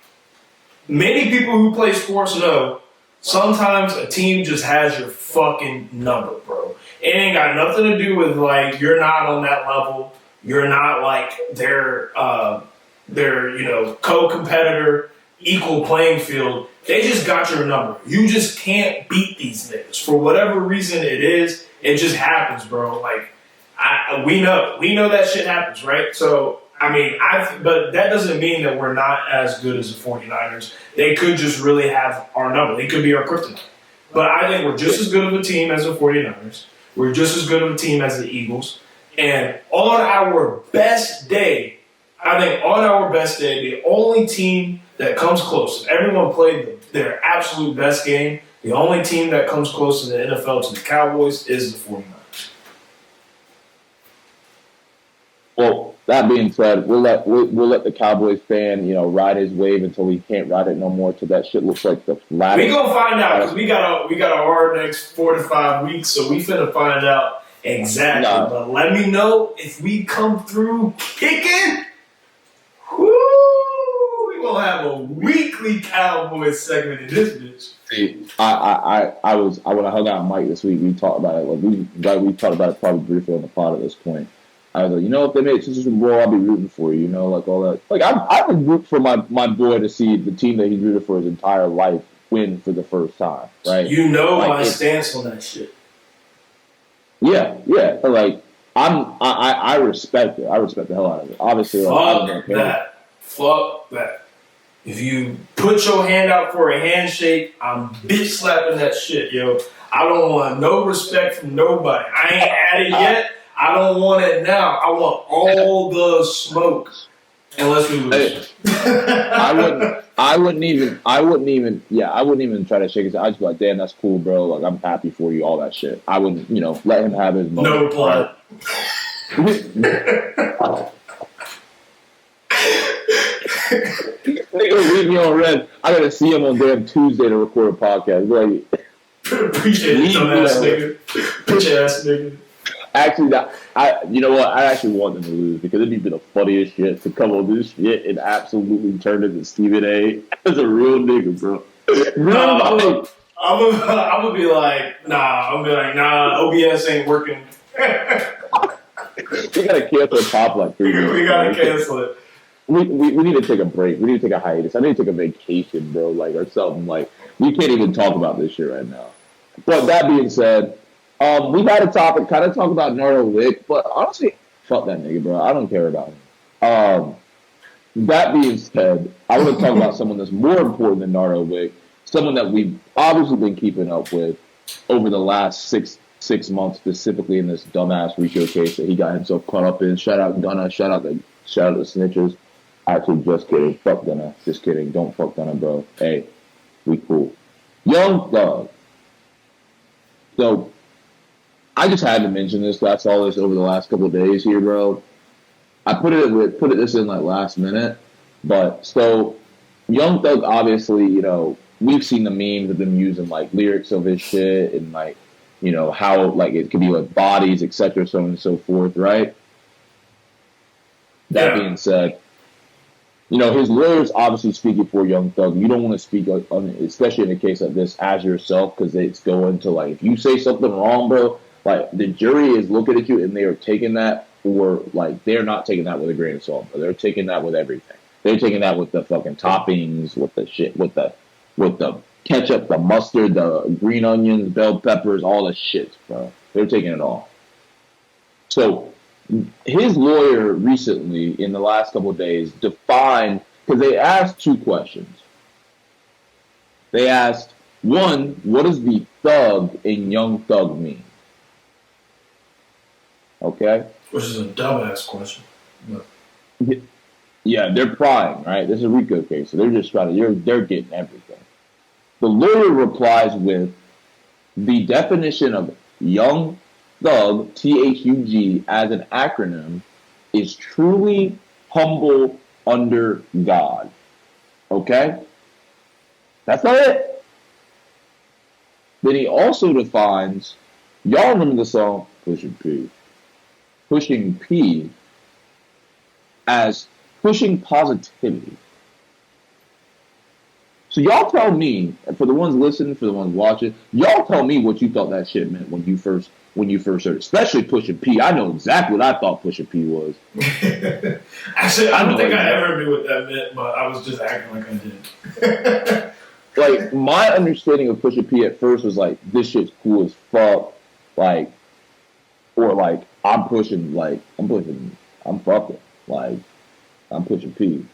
many people who play sports know, sometimes a team just has your fucking number, bro. It ain't got nothing to do with, like, you're not on that level. You're not, like, their co-competitor, equal playing field. They just got your number. You just can't beat these niggas. For whatever reason it is, it just happens, bro. Like, we know that shit happens, right? So, I mean, but that doesn't mean that we're not as good as the 49ers. They could just really have our number. They could be our kryptonite. But I think we're just as good of a team as the 49ers. We're just as good of a team as the Eagles. And on our best day, the only team that comes close, everyone played the their absolute best game. The only team that comes close in the NFL to the Cowboys is the 49ers. Well, that being said, we'll let the Cowboys fan, ride his wave until he can't ride it no more. Till that shit looks like the flat. We gonna find out because we got a hard next 4 to 5 weeks, so we finna find out exactly. Nah. But let me know if we come through kicking. Woo! We gonna have a weekly Cowboys segment in this bitch. See, I when I hung out with Mike this week, we talked about it. We talked about it probably briefly on the pod at this point. I was like, if they made it to the Super Bowl, I'll be rooting for you, like all that. Like I would root for my boy to see the team that he's rooted for his entire life win for the first time, right? My stance on that shit. Yeah. Like I respect it. I respect the hell out of it. Obviously, Fuck that. If you put your hand out for a handshake, I'm bitch slapping that shit, yo. I don't want no respect from nobody. I ain't at it yet. I don't want it now. I want all the smoke. Unless we lose. I wouldn't even try to shake his hand. I'd just be like, damn, that's cool, bro. Like, I'm happy for you, all that shit. I wouldn't, let him have his moment. No reply. Nigga, leave me on red. I gotta see him on damn Tuesday to record a podcast. Like, appreciate it, dumbass nigga. Bitch ass nigga. Actually, you know what? I actually want them to lose because it'd be the funniest shit to come on this shit and absolutely turn into Stephen A. as a real nigga, bro. I'm gonna be like, nah, OBS ain't working. We gotta cancel Pop like 3 minutes. We gotta cancel it. We need to take a break. We need to take a hiatus. I need to take a vacation, bro, or something. Like, we can't even talk about this shit right now. But that being said, we had a topic, kind of talk about Nardo Wick, but honestly, fuck that nigga, bro. I don't care about him. That being said, I want to talk about someone that's more important than Nardo Wick, someone that we've obviously been keeping up with over the last six months, specifically in this dumbass Rico case that he got himself caught up in. Shout out Gunna, shout out the snitches. Actually, just kidding. Fuck Gunna. Just kidding. Don't fuck Gunna, bro. Hey, we cool. Young Thug. So, I just had to mention this. I saw this over the last couple of days here, bro. I put this in like last minute, but so Young Thug, obviously, we've seen the memes of them using like lyrics of his shit and like, how like it could be like bodies, etc., so on and so forth, right? That being said, his lawyers obviously speaking for Young Thug. You don't want to speak, especially in a case like this, as yourself, because it's going to like if you say something wrong, bro. Like, the jury is looking at you and they are taking that they're not taking that with a grain of salt, but they're taking that with everything. They're taking that with the fucking toppings, with the shit, with the ketchup, the mustard, the green onions, bell peppers, all the shit, bro. They're taking it all. So, his lawyer recently, in the last couple of days, defined, because they asked 2 questions. They asked, 1, what does the thug in Young Thug mean? Okay? Which is a dumbass question. But. Yeah, they're prying, right? This is a RICO case, so they're just trying to, they're getting everything. The lawyer replies with the definition of Young Thug, THUG, as an acronym is Truly.Humble.Under.God. Okay? That's not it. Then he also defines, y'all remember the song Pushing P as pushing positivity. So y'all tell me, for the ones listening, for the ones watching, y'all tell me what you thought that shit meant when you first heard it. Especially Pushing P. I know exactly what I thought Pushing P was. Actually, I don't think I ever knew what that meant, but I was just acting like I did. Like, my understanding of Pushing P at first was like, this shit's cool as fuck. Like, or like, I'm fucking, like, I'm pushing P.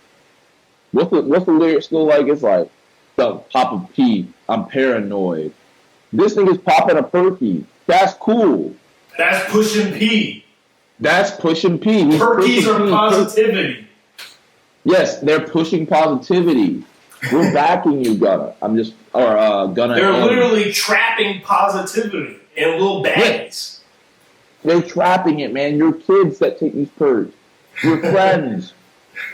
What's the lyrics still like? It's like, pop a P, I'm paranoid. This nigga's popping a perky. That's cool. That's Pushing P. That's Pushing P. Perkies are positivity. Yes, they're pushing positivity. We're backing you, Gunna. Gunna. They're literally trapping positivity in little baggies. They're trapping it, man. Your kids that take these perks. Your friends.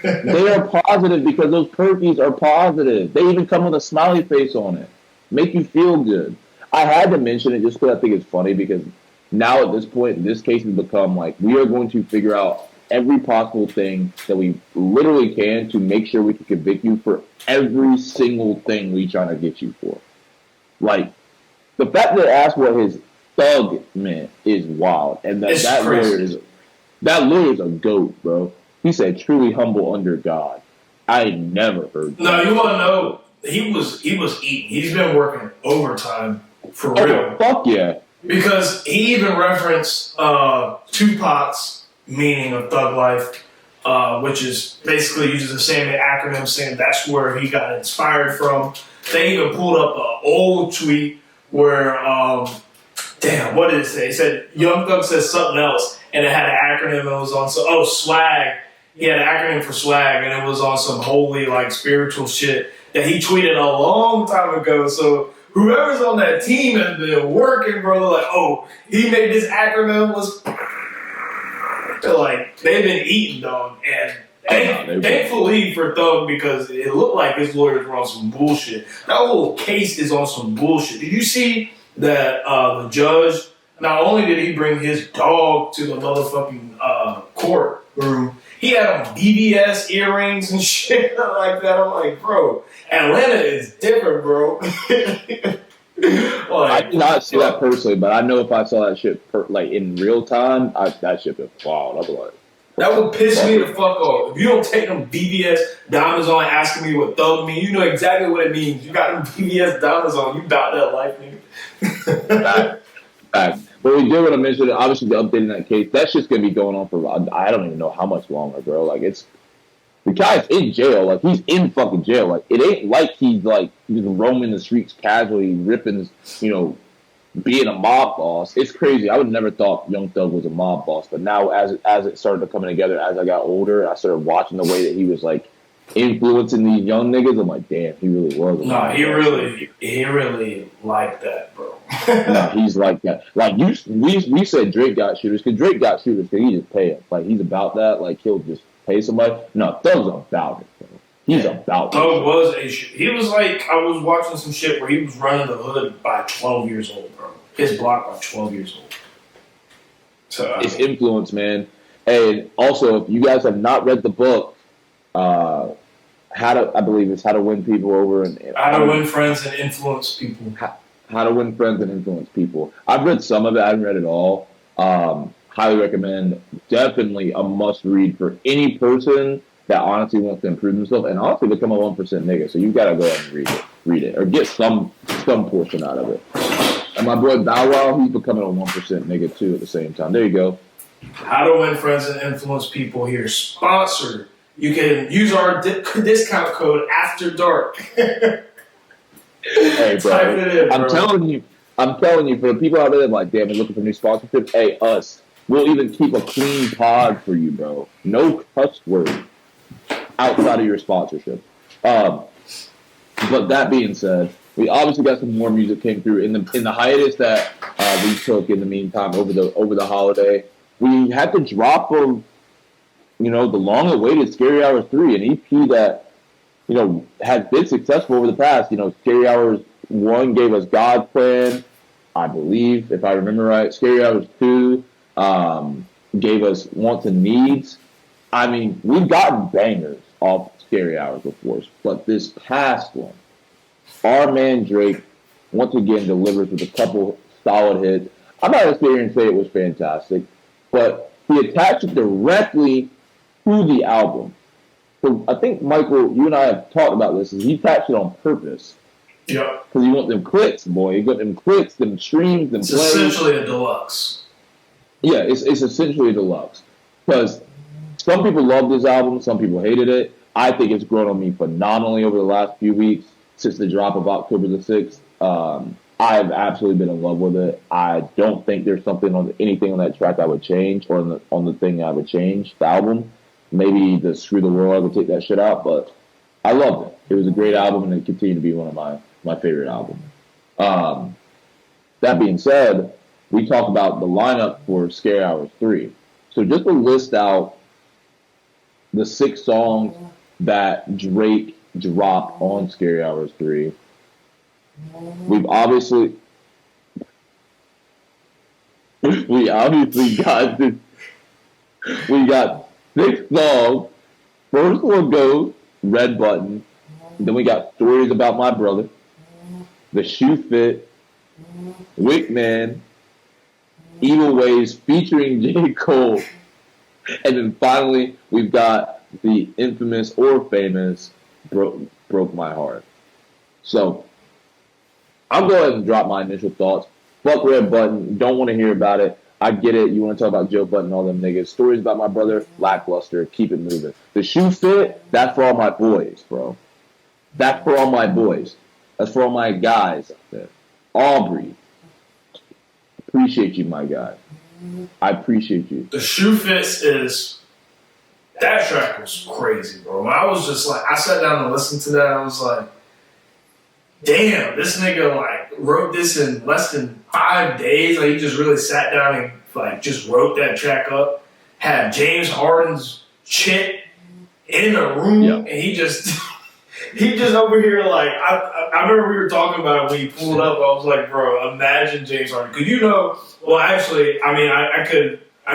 They are positive because those perkies are positive. They even come with a smiley face on it. Make you feel good. I had to mention it just because I think it's funny because now at this point, this case has become like we are going to figure out every possible thing that we literally can to make sure we can convict you for every single thing we trying to get you for. Like, the fact that they asked what his thug meant is wild. And that lawyer's a goat, bro. He said, truly humble under God. I never heard that. No, you want to know, he was eating. He's been working overtime for real. Fuck yeah. Because he even referenced Tupac's meaning of thug life, which is basically uses the same acronym, saying that's where he got inspired from. They even pulled up an old tweet where, what did it say? It said, Young Thug says something else, and it had an acronym, and it was on swag. He had an acronym for swag, and it was on some holy, like, spiritual shit that he tweeted a long time ago. So whoever's on that team has been working, bro. Like, he made this acronym was like they've been eating, dog. And thankfully for Thug, because it looked like his lawyers were on some bullshit. That whole case is on some bullshit. Did you see that the judge? Not only did he bring his dog to the motherfucking courtroom, he had on BBS earrings and shit like that. I'm like, bro, Atlanta is different, bro. I did not see that personally, but I know if I saw that shit in real time, that shit would wild. I'd be like, that would piss me the fuck off. If you don't take them BBS diamonds on asking me what thug mean, you know exactly what it means. You got them BBS diamonds on, you about that life, nigga. Fact. But we do want to mention, obviously, the update in that case, that's just going to be going on for, I don't even know how much longer, bro. Like, the guy's in jail. Like, he's in fucking jail. Like, it ain't like he's roaming the streets casually, ripping, being a mob boss. It's crazy. I would never thought Young Thug was a mob boss. But now, as it started coming together, as I got older, I started watching the way that he was, like, influencing these young niggas. I'm like, damn, he really was. No, he really liked that, bro. No, he's like that. Like we said, Drake got shooters because Drake got shooters because he just pay it. Like he's about that. Like he'll just pay somebody. No, Thug's about it, bro. He's about it. Thug was a shit. He was like, I was watching some shit where he was running the hood by 12 years old, bro. His block by 12 years old. So it's influence, man. And also, if you guys have not read the book, How to Win People Over and How to Win Friends and Influence People. How to Win Friends and Influence People. I've read some of it. I haven't read it all. Highly recommend. Definitely a must read for any person that honestly wants to improve themselves and honestly become a 1% nigga. So you got to go ahead and read it, or get some portion out of it. And my boy Bow Wow, he's becoming a 1% nigga too at the same time. There you go. How to Win Friends and Influence People here, sponsored. You can use our discount code After Dark. Hey, bro, I'm telling you, for the people out there that like, damn, they're looking for new sponsorship, hey, us, we'll even keep a clean pod for you, bro. No cuss words outside of your sponsorship. But that being said, we obviously got some more music came through in the hiatus that we took in the meantime over the holiday. We had the drop of, the long-awaited Scary Hours 3, an EP that, has been successful over the past. Scary Hours 1 gave us God's Plan, I believe, if I remember right. Scary Hours 2 gave us Wants and Needs. I mean, we've gotten bangers off Scary Hours before, but this past one, our man Drake once again delivers with a couple solid hits. I'm not going to sit here and say it was fantastic, but he attached it directly to the album. So I think, Michael, you and I have talked about this, and he attached it on purpose. Yep. Because he wants them clicks, boy. He got them clicks, them streams, them plays. It's essentially a deluxe. Yeah, it's essentially a deluxe. Because some people loved this album, some people hated it. I think it's grown on me phenomenally over the last few weeks since the drop of October the 6th. I've absolutely been in love with it. I don't think there's anything on that track I would change, or on the thing I would change, the album. Maybe the Screw the World, I would take that shit out, but I loved it. It was a great album, and it continued to be one of my favorite albums. That being said, we talk about the lineup for Scary Hours 3. So just to list out the 6 songs that Drake dropped on Scary Hours 3, we obviously got this. We got 6 songs. First one goes Red Button. Then we got Stories About My Brother, The Shoe Fit, Wickman, Evil Ways featuring J. Cole. And then finally, we've got the infamous or famous Broke My Heart. So, I'll go ahead and drop my initial thoughts. Fuck Red Button. Don't want to hear about it. I get it. You want to talk about Joe Budden and all them niggas. Stories About My Brother, lackluster. Keep it moving. The Shoe Fit, that's for all my boys, bro. That's for all my boys. That's for all my guys out there. Aubrey. Appreciate you, my guy. I appreciate you. The Shoe Fits is... That track was crazy, bro. I was just like... I sat down and listened to that. I was like... Damn, this nigga, like, wrote this in less than 5 days. Like, he just really sat down and, like, just wrote that track up. Had James Harden's chick in the room, and he just over here, like, I remember we were talking about it when he pulled up. I was like, bro, imagine James Harden. Because, you know, well, actually, I mean, I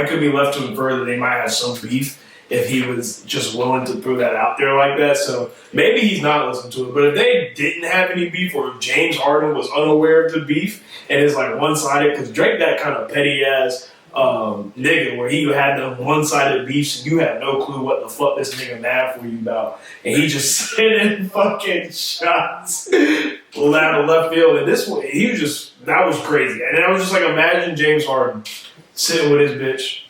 could be left to infer that they might have some beef if he was just willing to throw that out there like that. So maybe he's not listening to it. But if they didn't have any beef, or if James Harden was unaware of the beef and it's like one-sided, because Drake that kind of petty-ass nigga where he had the one-sided beefs and you had no clue what the fuck this nigga mad for you about. And he just sending fucking shots out of left field. And this one, he was just, that was crazy. And I was just like, imagine James Harden sitting with his bitch,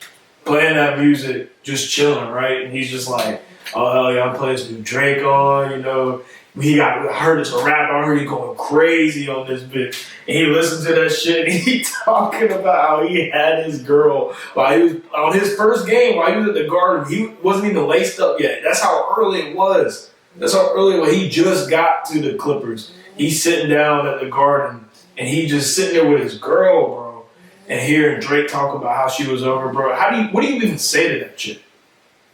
playing that music, just chilling, right? And he's just like, oh, hell yeah, I'm playing this new Drake on, you know. I heard it's a rap, I heard he going crazy on this bitch. And he listened to that shit, and he talking about how he had his girl while he was on his first game, while he was at the Garden. He wasn't even laced up yet. That's how early it was. That's how early it was. He just got to the Clippers. He's sitting down at the Garden, and he just sitting there with his girl, bro. And hearing Drake talk about how she was over, bro. What do you even say to that chick?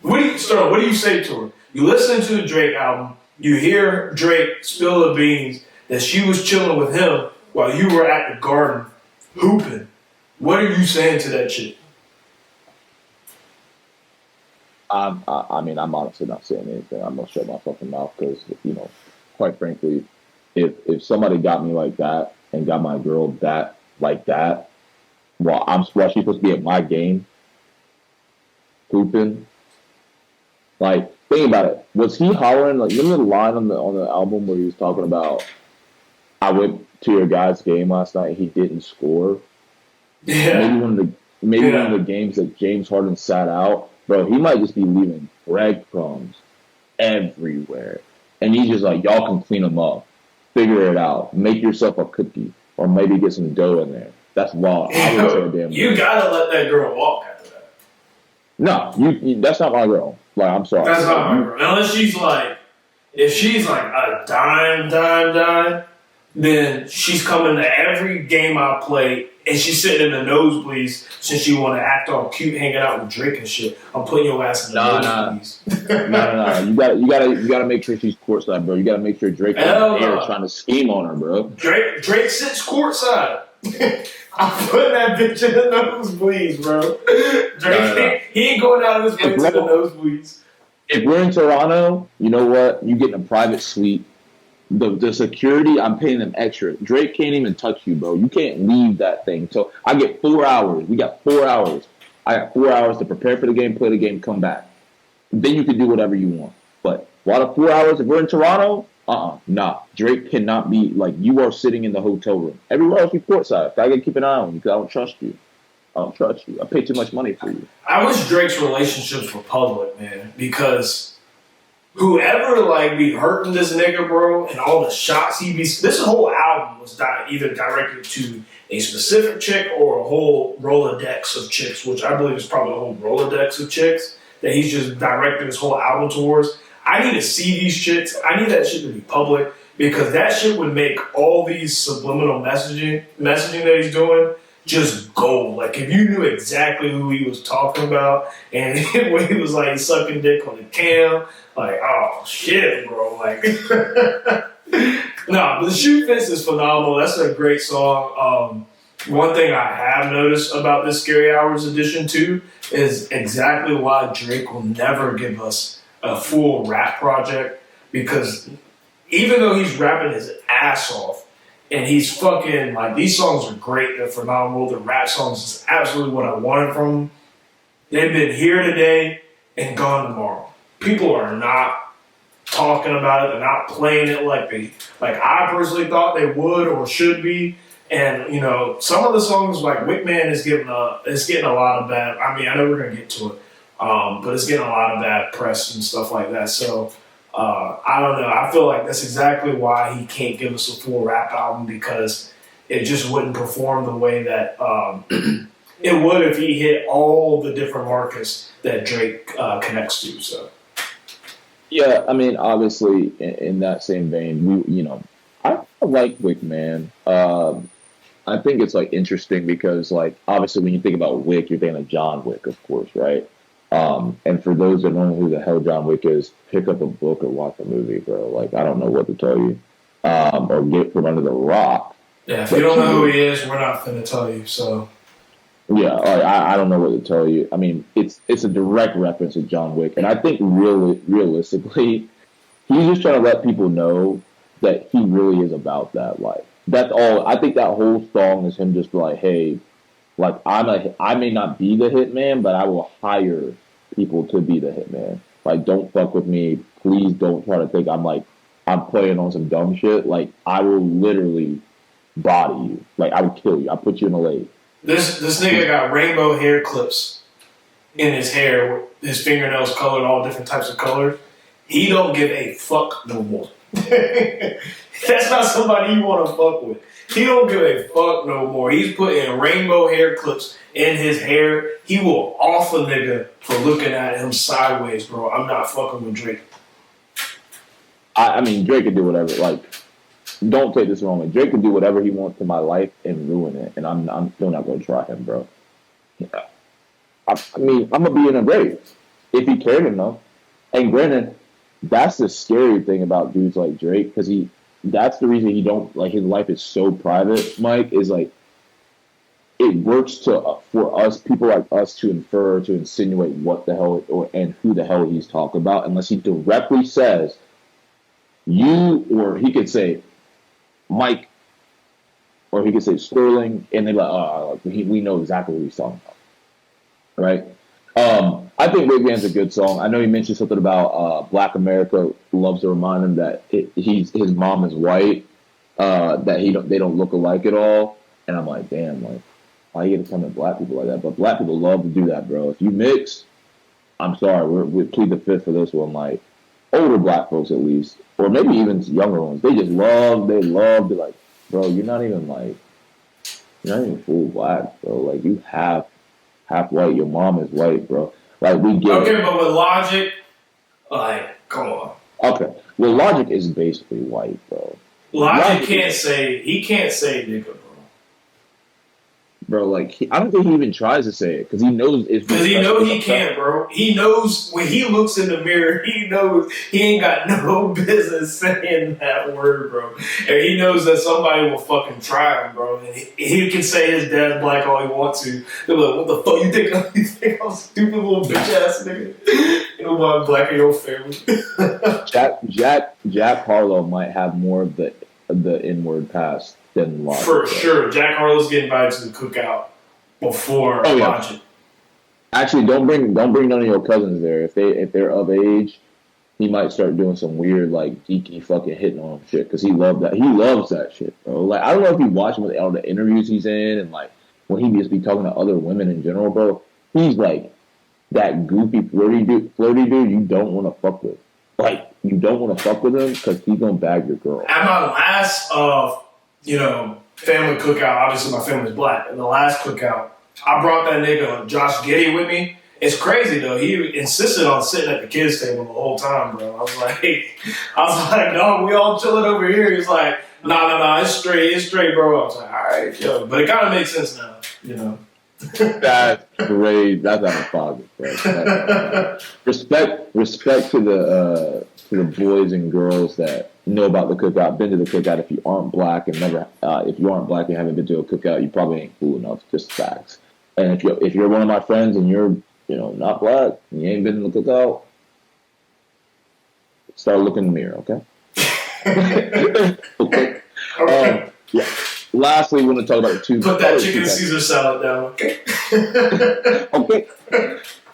What do you say to her? You listen to the Drake album, you hear Drake spill the beans that she was chilling with him while you were at the Garden hooping. What are you saying to that chick? I mean, I'm honestly not saying anything. I'm gonna shut my fucking mouth because, you know, quite frankly, if somebody got me like that and got my girl like that, well, she's supposed to be at my game, hooping. Like, think about it. Was he hollering? Like, remember the line on the album where he was talking about, "I went to your guy's game last night. He didn't score." Yeah. Maybe one of the games that James Harden sat out, bro. He might just be leaving breadcrumbs everywhere, and he's just like, "Y'all can clean them up, figure it out, make yourself a cookie, or maybe get some dough in there." That's wild. I would say a damn. You gotta let that girl walk after that. No, you that's not my girl. Like, I'm sorry. That's not my girl. Unless she's like, if she's like a dime, then she's coming to every game I play, and she's sitting in the nosebleeds since you want to act all cute, hanging out with Drake and shit. I'm putting your ass in the nosebleeds. No. You gotta make sure she's courtside, bro. You gotta make sure Drake's on the air trying to scheme on her, bro. Drake sits courtside. I'm putting that bitch in the nosebleeds, bro. Drake, he ain't going out of his way to the nosebleeds. If we're in Toronto, you know what? You get in a private suite. The security, I'm paying them extra. Drake can't even touch you, bro. You can't leave that thing. So I get 4 hours. We got 4 hours. I got 4 hours to prepare for the game, play the game, come back. Then you can do whatever you want. But while the 4 hours, if we're in Toronto, nah. Drake cannot be, like, you are sitting in the hotel room. Everywhere else, you courtside. I gotta keep an eye on you because I don't trust you. I pay too much money for you. I wish Drake's relationships were public, man, because whoever, like, be hurting this nigga, bro, and all the shots he be... This whole album was either directed to a specific chick or a whole Rolodex of chicks, which I believe is probably a whole Rolodex of chicks that he's just directing his whole album towards. I need to see these shits. I need that shit to be public because that shit would make all these subliminal messaging that he's doing just gold. Like if you knew exactly who he was talking about and when he was like sucking dick on the cam, like, oh shit, bro. Like no, but the Shoot Fence is phenomenal. That's a great song. One thing I have noticed about this Scary Hours edition too is exactly why Drake will never give us a full rap project, because even though he's rapping his ass off and he's fucking like, these songs are great, they're phenomenal, the rap songs is absolutely what I wanted from him. They've been here today and gone tomorrow. People are not talking about it, they're not playing it like I personally thought they would or should be. And you know, some of the songs like Wickman is getting a lot of bad. I mean, I know we're gonna get to it, but it's getting a lot of bad press and stuff like that. So I don't know. I feel like that's exactly why he can't give us a full rap album, because it just wouldn't perform the way that it would if he hit all the different markets that Drake connects to. So Yeah, I mean, obviously, in that same vein, I like Wickman. I think it's like interesting because like obviously when you think about Wick, you're thinking of John Wick, of course, right? And for those that don't know who the hell John Wick is, pick up a book or watch a movie, bro. Like I don't know what to tell you, or get from under the rock. Yeah, if you don't know who he is, we're not finna tell you. So yeah, I don't know what to tell you. I mean, it's a direct reference to John Wick, and I think realistically, he's just trying to let people know that he really is about that life. That's all. I think that whole song is him just like, hey, like I may not be the hitman, but I will hire people to be the hitman. Like, don't fuck with me. Please don't try to think I'm playing on some dumb shit. Like, I will literally body you. Like, I would kill you. I'll put you in a lake. This nigga got rainbow hair clips in his hair, his fingernails colored all different types of colors. He don't give a fuck no more. That's not somebody you want to fuck with. He don't give a fuck no more. He's putting rainbow hair clips in his hair. He will off a nigga for looking at him sideways, bro. I'm not fucking with Drake. I mean, Drake can do whatever. Like, don't take this wrong. Drake can do whatever he wants to my life and ruin it, and I'm still not going to try him, bro. I mean, I'm gonna be in a grave if he cared enough. And granted, that's the scary thing about dudes like Drake, because that's the reason he don't, like, his life is so private, Mike, is like, it works for us, people like us, to infer, to insinuate what the hell, and who the hell he's talking about, unless he directly says, or he could say, Mike, or he could say Sterling, and they're like, we know exactly what he's talking about. Right? I think Wickman's a good song. I know he mentioned something about Black America loves to remind him that his mom is white, that they don't look alike at all. And I'm like, damn, like, why you gonna come at black people like that? But black people love to do that, bro. If you mix, I'm sorry, we plead the fifth for this one. Like, older black folks at least, or maybe even younger ones, they love to, like, bro, you're not even full black, bro. Like, you half white. Your mom is white, bro. Like, we get okay, it. but with Logic, like, come on. Okay, well, Logic is basically white, bro. Logic can't say nigga, bro. Bro, like, I don't think he even tries to say it because he knows it's because he knows he can't, bro. He knows when he looks in the mirror, he knows he ain't got no business saying that word, bro. And he knows that somebody will fucking try him, bro. And he can say his dad's black all he wants to. They're like, what the fuck you think? You think I'm stupid little bitch ass nigga? You know why I'm black in your family? Jack Harlow might have more of the N-word past than Logic. For sure. Jack Harlow's getting invited to the cookout before Logic. Actually, don't bring none of your cousins there. If they're of age, he might start doing some weird, like, geeky fucking hitting on shit, because he loves that shit, bro. Like, I don't know if you watch him with all the interviews he's in, and like when he just be talking to other women in general, bro. He's like that goofy flirty dude you don't want to fuck with. Like, you don't want to fuck with him because he's gonna bag your girl. At my last family cookout, obviously my family's black. In the last cookout, I brought that nigga Josh Giddey with me, It's crazy though. He insisted on sitting at the kids' table the whole time, bro. I was like, no, we all chilling over here. He's like, nah, it's straight, bro. I was like, all right, yo. But it kind of makes sense now, you know. That's great. That's out of pocket, bro. Respect to the boys and girls that know about the cookout, been to the cookout. If you aren't black and haven't been to a cookout, you probably ain't cool enough. Just facts. And if you're one of my friends and you're not black and you ain't been in the cookout, start looking in the mirror, okay? Okay. Yeah. Lastly, we want to talk about the two. Put that chicken Caesar salad down, okay? Okay.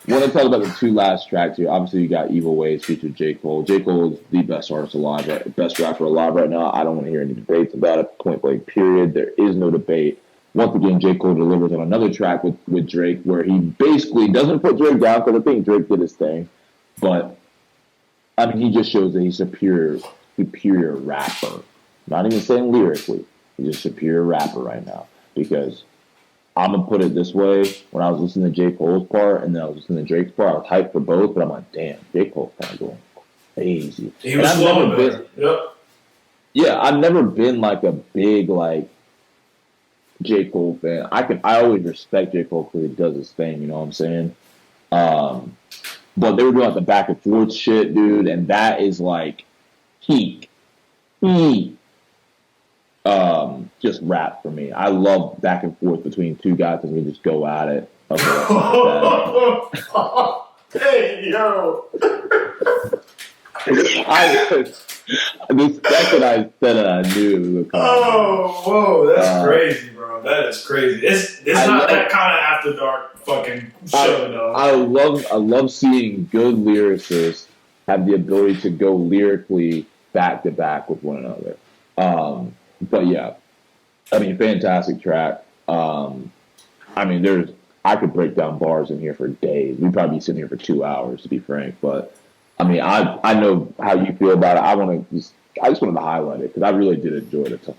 Want to talk about the two last tracks here. Obviously, you got Evil Ways featured J. Cole. J. Cole is the best artist alive, best rapper alive right now. I don't want to hear any debates about it. Point blank, period. There is no debate. Once again, J. Cole delivers on another track with Drake where he basically doesn't put Drake down because I think Drake did his thing. But, I mean, he just shows that he's a superior rapper. Not even saying lyrically. He's a superior rapper right now. Because I'm going to put it this way. When I was listening to J. Cole's part and then I was listening to Drake's part, I was hyped for both. But I'm like, damn, J. Cole's kind of going crazy. He was flowing better. Yep. Yeah, I've never been like a big, like, J. Cole fan. I always respect J. Cole because he does his thing, you know what I'm saying? But they were doing like the back and forth shit, dude, and that is like peak. Just rap for me. I love back and forth between two guys because we just go at it. Hey, yo. The second I said it, I knew it was coming. Oh, whoa, that's crazy, bro. That is crazy. It's not that kind of after dark fucking show, though. I love seeing good lyricists have the ability to go lyrically back to back with one another. But yeah, I mean, fantastic track. I mean, I could break down bars in here for days. We'd probably be sitting here for 2 hours, to be frank. But I mean, I know how you feel about it. I just wanted to highlight it because I really did enjoy it a ton.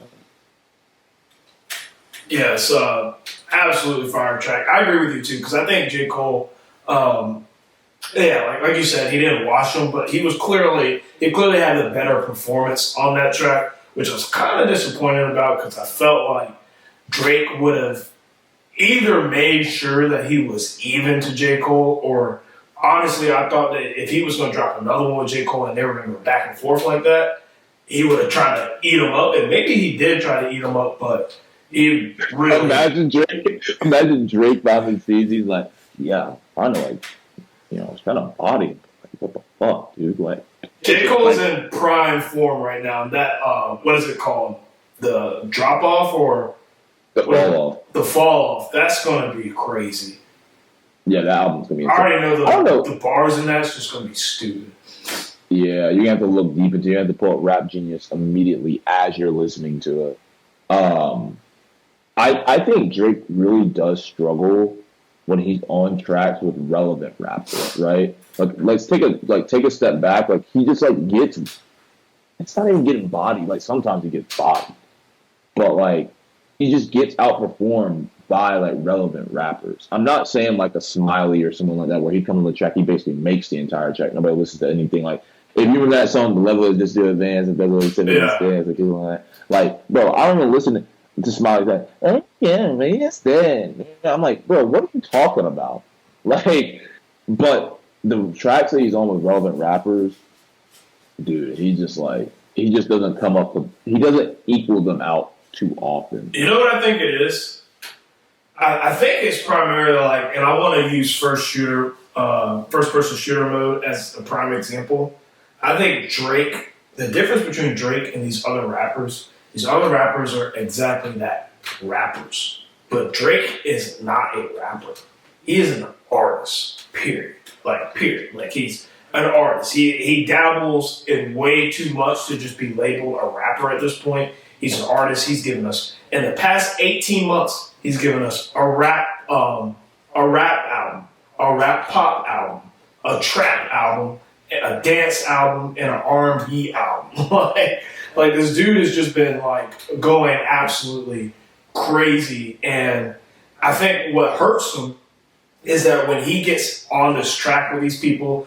Yeah, it's absolutely fire track. I agree with you too because I think J. Cole, like you said, he didn't wash him, but he clearly had a better performance on that track, which I was kind of disappointed about because I felt like Drake would have either made sure that he was even to J. Cole or honestly, I thought that if he was going to drop another one with J. Cole and they were going to go back and forth like that, he would have tried to eat him up. And maybe he did try to eat him up, but he really... Imagine Drake finally sees, he's like, yeah, I know, like, it's kind of body. Like, what the fuck, dude? Like, J. Cole's in prime form right now. That, what is it called? The drop-off or... The fall-off. The fall-off. That's going to be crazy. Yeah, that album's going to be insane. I already know the bars in that's just going to be stupid. Yeah, you have to look deep into it. You have to pull up Rap Genius immediately as you're listening to it. I think Drake really does struggle when he's on tracks with relevant rappers, right? Like, let's take a step back. Like, he just gets, it's not even getting bodied. Like, sometimes he gets bodied, but like he just gets outperformed by relevant rappers. I'm not saying like a Smiley or someone like that where he comes on the track, he basically makes the entire track. Nobody listens to anything. Like, if you remember that song, The Level is Just Too Advanced, and Beverly City Stands, like people like that. Like, bro, I don't even listen to Smiley like, oh yeah, man, it's dead. I'm like, bro, what are you talking about? Like, but the tracks that he's on with relevant rappers, dude, he just doesn't come up with, he doesn't equal them out too often. You know what I think it is? I think it's primarily and I want to use first person shooter mode as a prime example. I think Drake, the difference between Drake and these other rappers are exactly that, rappers. But Drake is not a rapper. He is an artist, period. Like, he's an artist. He dabbles in way too much to just be labeled a rapper at this point. He's an artist. He's given us, in the past 18 months, he's given us a rap album, a rap pop album, a trap album, a dance album, and an R&B album. like this dude has just been going absolutely crazy. And I think what hurts him is that when he gets on this track with these people,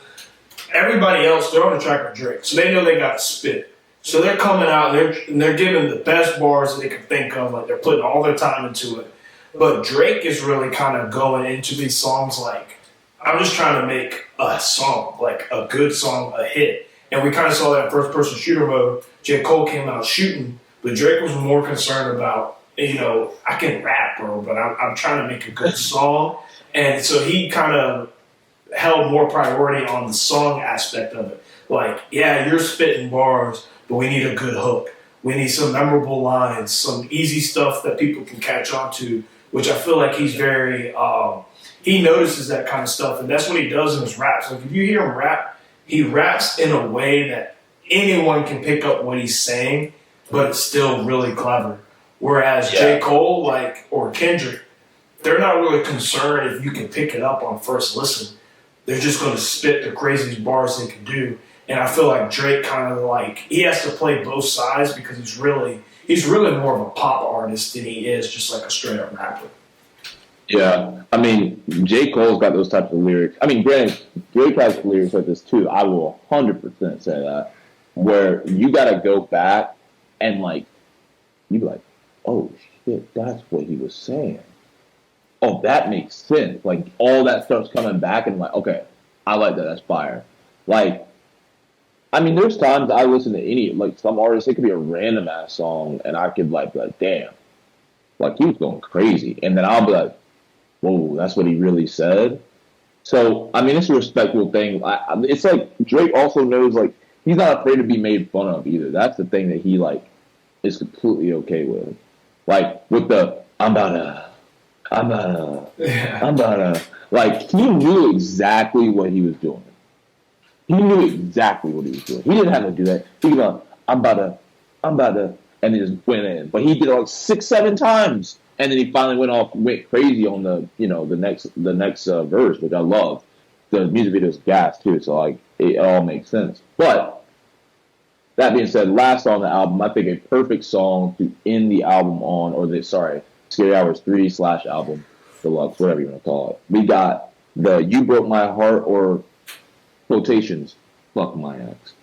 everybody else, they're on the track with Drake. So they know they got to spit. So they're coming out and they're giving the best bars that they can think of. Like, they're putting all their time into it. But Drake is really kind of going into these songs like, I'm just trying to make a song, like a good song, a hit. And we kind of saw that in first-person shooter mode. J. Cole came out shooting, but Drake was more concerned about, I can rap, bro, but I'm trying to make a good song. And so he kind of held more priority on the song aspect of it. Like, yeah, you're spitting bars, but we need a good hook. We need some memorable lines, some easy stuff that people can catch on to, which I feel like he's very, he notices that kind of stuff, and that's what he does in his raps. Like, if you hear him rap, he raps in a way that anyone can pick up what he's saying, but it's still really clever. Whereas J. Cole, or Kendrick, they're not really concerned if you can pick it up on first listen. They're just going to spit the craziest bars they can do. And I feel like Drake kind of he has to play both sides because he's really more of a pop artist than he is just like a straight up rapper. Yeah, I mean, J. Cole's got those types of lyrics. I mean, granted, Drake has lyrics like this too. I will 100% say that. Where you got to go back and you be like, oh shit, that's what he was saying. Oh, that makes sense. Like, all that stuff's coming back and okay, I like that. That's fire. I mean, there's times I listen to some artists, it could be a random ass song, and I could be like, damn, he was going crazy. And then I'll be like, whoa, that's what he really said. So, I mean, it's a respectable thing. It's like Drake also knows, he's not afraid to be made fun of either. That's the thing that he, is completely okay with. With the, I'm about to, he knew exactly what he was doing. He knew exactly what he was doing. He didn't have to do that. He could go, I'm about to, and he just went in. But he did it 6, 7 times. And then he finally went crazy on the next verse, which I love. The music video is gas too, so it all makes sense. But that being said, last on the album, I think a perfect song to end the album on, Scary Hours 3 / album deluxe, whatever you want to call it. We got the You Broke My Heart, or quotations, Fuck My Ex.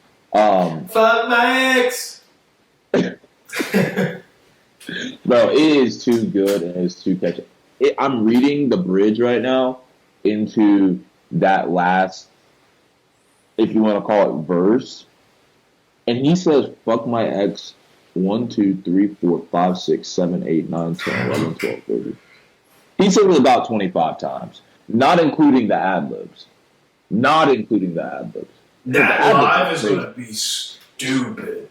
Fuck my ex! Bro, it is too good and it is too catchy. I'm reading the bridge right now into that last, if you want to call it, verse. And he says, fuck my ex 1, 2, 3, 4, 5, 6, 7, 8, 9, 10, 11, 12, 13. He said it about 25 times, not including the ad-libs. That live is going to be stupid.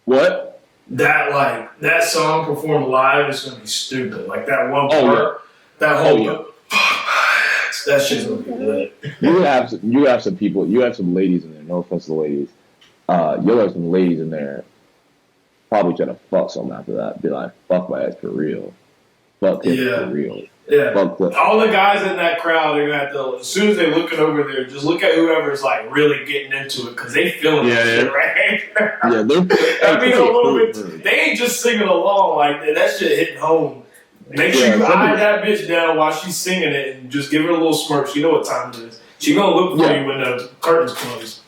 What? That song performed live is going to be stupid. That one part, that whole that shit's going to be lit. You have some people, you have some ladies in there, no offense to the ladies. You'll have some ladies in there probably try to fuck something after that. Be like, fuck my ex for real. Fuck him for real. Yeah. All the guys in that crowd are going to have to, as soon as they're looking over there, just look at whoever's really getting into it because they feeling that shit right now. Yeah, a little bit. They ain't just singing along that shit hitting home. Make sure you eye that bitch down while she's singing it and just give her a little smirk. She know what time it is. She going to look for you when the curtains close.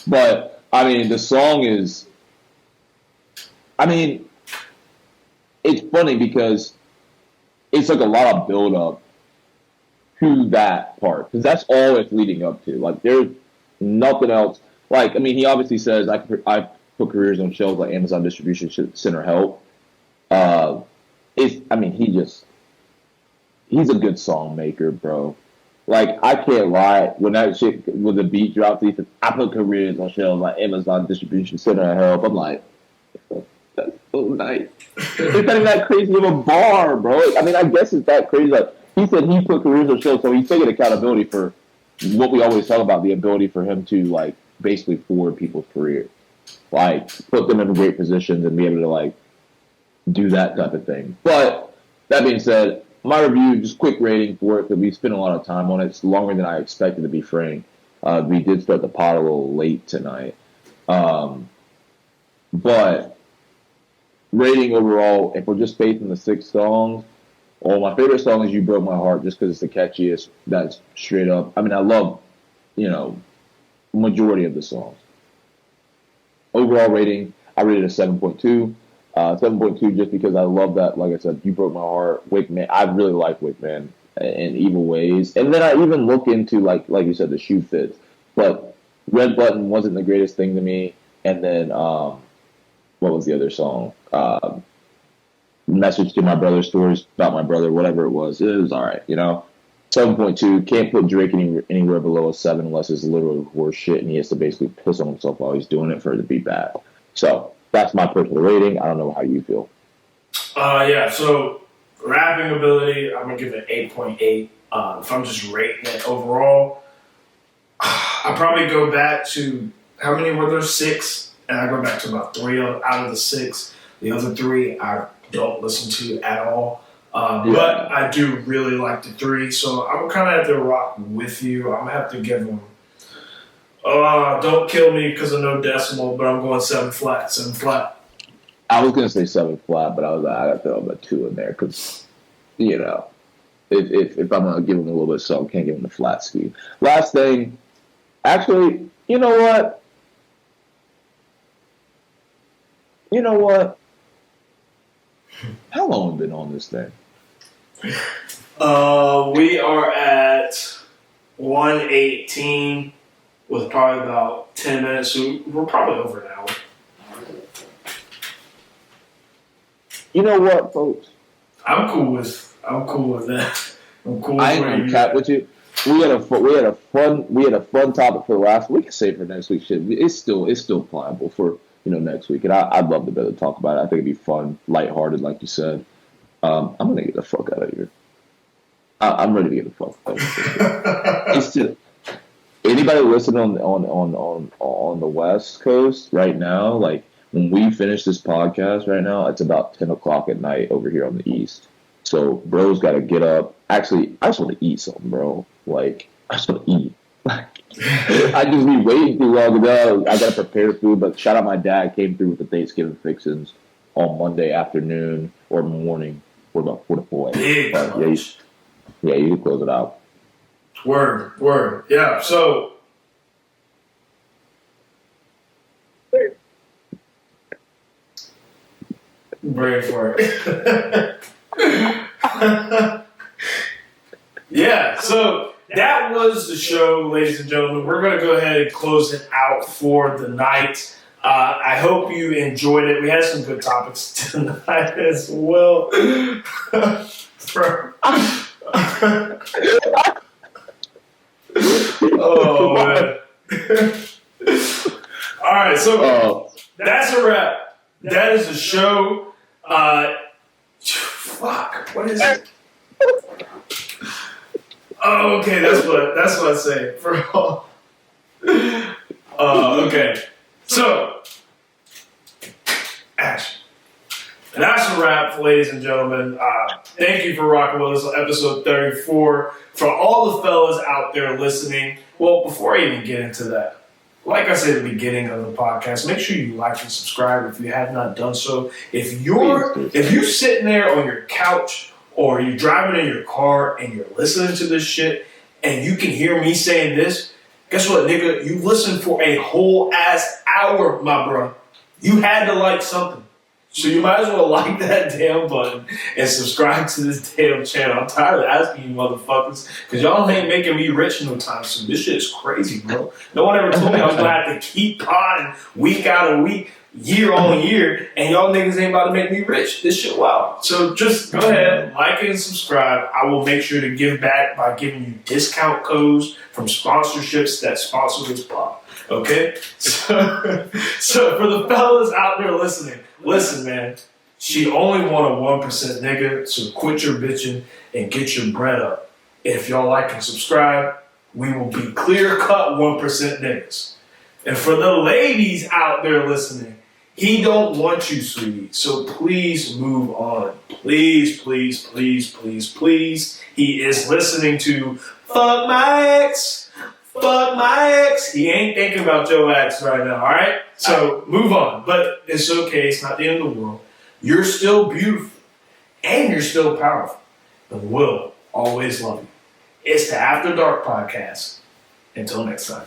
But, I mean, the song is, it's funny because it's a lot of build up to that part because that's all it's leading up to. There's nothing else. He obviously says I put careers on shelves like Amazon Distribution Center help. He's a good song maker, bro. I can't lie. When the beat drops, he says I put careers on shelves like Amazon Distribution Center help. I'm like, that's so nice. It's not even that crazy of a bar, bro. I guess it's that crazy. He said he put careers on shows, so he's taking accountability for what we always talk about, the ability for him to, basically forward people's careers. Put them in great positions and be able to, do that type of thing. But, that being said, my review, just quick rating for it, because we spent a lot of time on it. It's longer than I expected, to be frank. We did start the pod a little late tonight. But rating overall, if we're just basing the 6 songs, Well, my favorite song is "You Broke My Heart" just because it's the catchiest. That's straight up. I mean, I love, majority of the songs. Overall rating, I rated a 7.2. 7.2 just because I love that. Like I said, "You Broke My Heart." Wake Man. I really like Wake Man in Evil Ways, and then I even look into like you said, the shoe fits. But Red Button wasn't the greatest thing to me. And then what was the other song? Message to My Brother, Stories About My Brother, whatever it was. It was all right, 7.2. Can't put Drake anywhere below a 7 unless it's literally horse shit and he has to basically piss on himself while he's doing it for it to be bad. So that's my personal rating. I don't know how you feel. Yeah, so rapping ability, I'm going to give it 8.8. If I'm just rating it overall, I probably go back to, how many were there? 6. And I go back to about 3 out of the 6. The other 3 I don't listen to at all. But I do really like the 3. So I'm kind of have to rock with you. I'm going to have to give them, don't kill me because of no decimal, but I'm going 7 flat. I was going to say 7 flat, but I got to throw a 2 in there because, if I'm going to give them a little bit of salt, can't give them the flat ski. Last thing, actually, you know what? How long have we been on this thing? We are at 1:18 with probably about 10 minutes, so we're probably over an hour. You know what, folks? I'm cool with that. I'm cool with I ain't gonna cap with you. We had a fun topic for the last. We can save for next week. Shit, it's still pliable for next week, and I'd love to be able to talk about it. I think it'd be fun, lighthearted, like you said. I'm gonna get the fuck out of here. I'm ready to get the fuck out of here. It's just anybody listening on the West Coast right now. Like when we finish this podcast right now, it's about 10 o'clock at night over here on the East. So bro's got to get up. Actually, I just want to eat something, bro. Like I just want to eat. I just be waiting too long ago. I gotta prepare food, but shout out my dad came through with the Thanksgiving fixings on Monday afternoon or morning. We're about 4 to 4. Big yeah, you can close it out. Word. Yeah, so brain for it. Yeah, so that was the show, ladies and gentlemen. We're going to go ahead and close it out for the night. I hope you enjoyed it. We had some good topics tonight as well. Oh, man. All right, so that's a wrap. That is the show. Fuck, what is it? Oh, okay, that's what I say. Okay. So, action. And that's a wrap, ladies and gentlemen. Thank you for rocking with us on episode 34. For all the fellas out there listening, well, before I even get into that, like I said at the beginning of the podcast, make sure you like and subscribe if you have not done so. If you're sitting there on your couch or you're driving in your car and you're listening to this shit and you can hear me saying this, guess what, nigga? You listened for a whole ass hour, my bro. You had to like something. So you might as well like that damn button and subscribe to this damn channel. I'm tired of asking you motherfuckers because y'all ain't making me rich no time soon. This shit is crazy, bro. No one ever told me I was going to have to keep potting week out of week, year on year, and y'all niggas ain't about to make me rich. This shit wild. So just go ahead, like and subscribe. I will make sure to give back by giving you discount codes from sponsorships that sponsor this pod. Okay? So for the fellas out there listening, listen, man. She only want a 1% nigga, so quit your bitching and get your bread up. If y'all like and subscribe, we will be clear-cut 1% niggas. And for the ladies out there listening, he don't want you, sweetie. So please move on. Please, please, please, please, please. He is listening to Fuck My Ex. Fuck my ex. He ain't thinking about your ex right now, all right? So move on. But it's okay. It's not the end of the world. You're still beautiful. And you're still powerful. and we'll always love you. It's the After Dark Podcast. Until next time.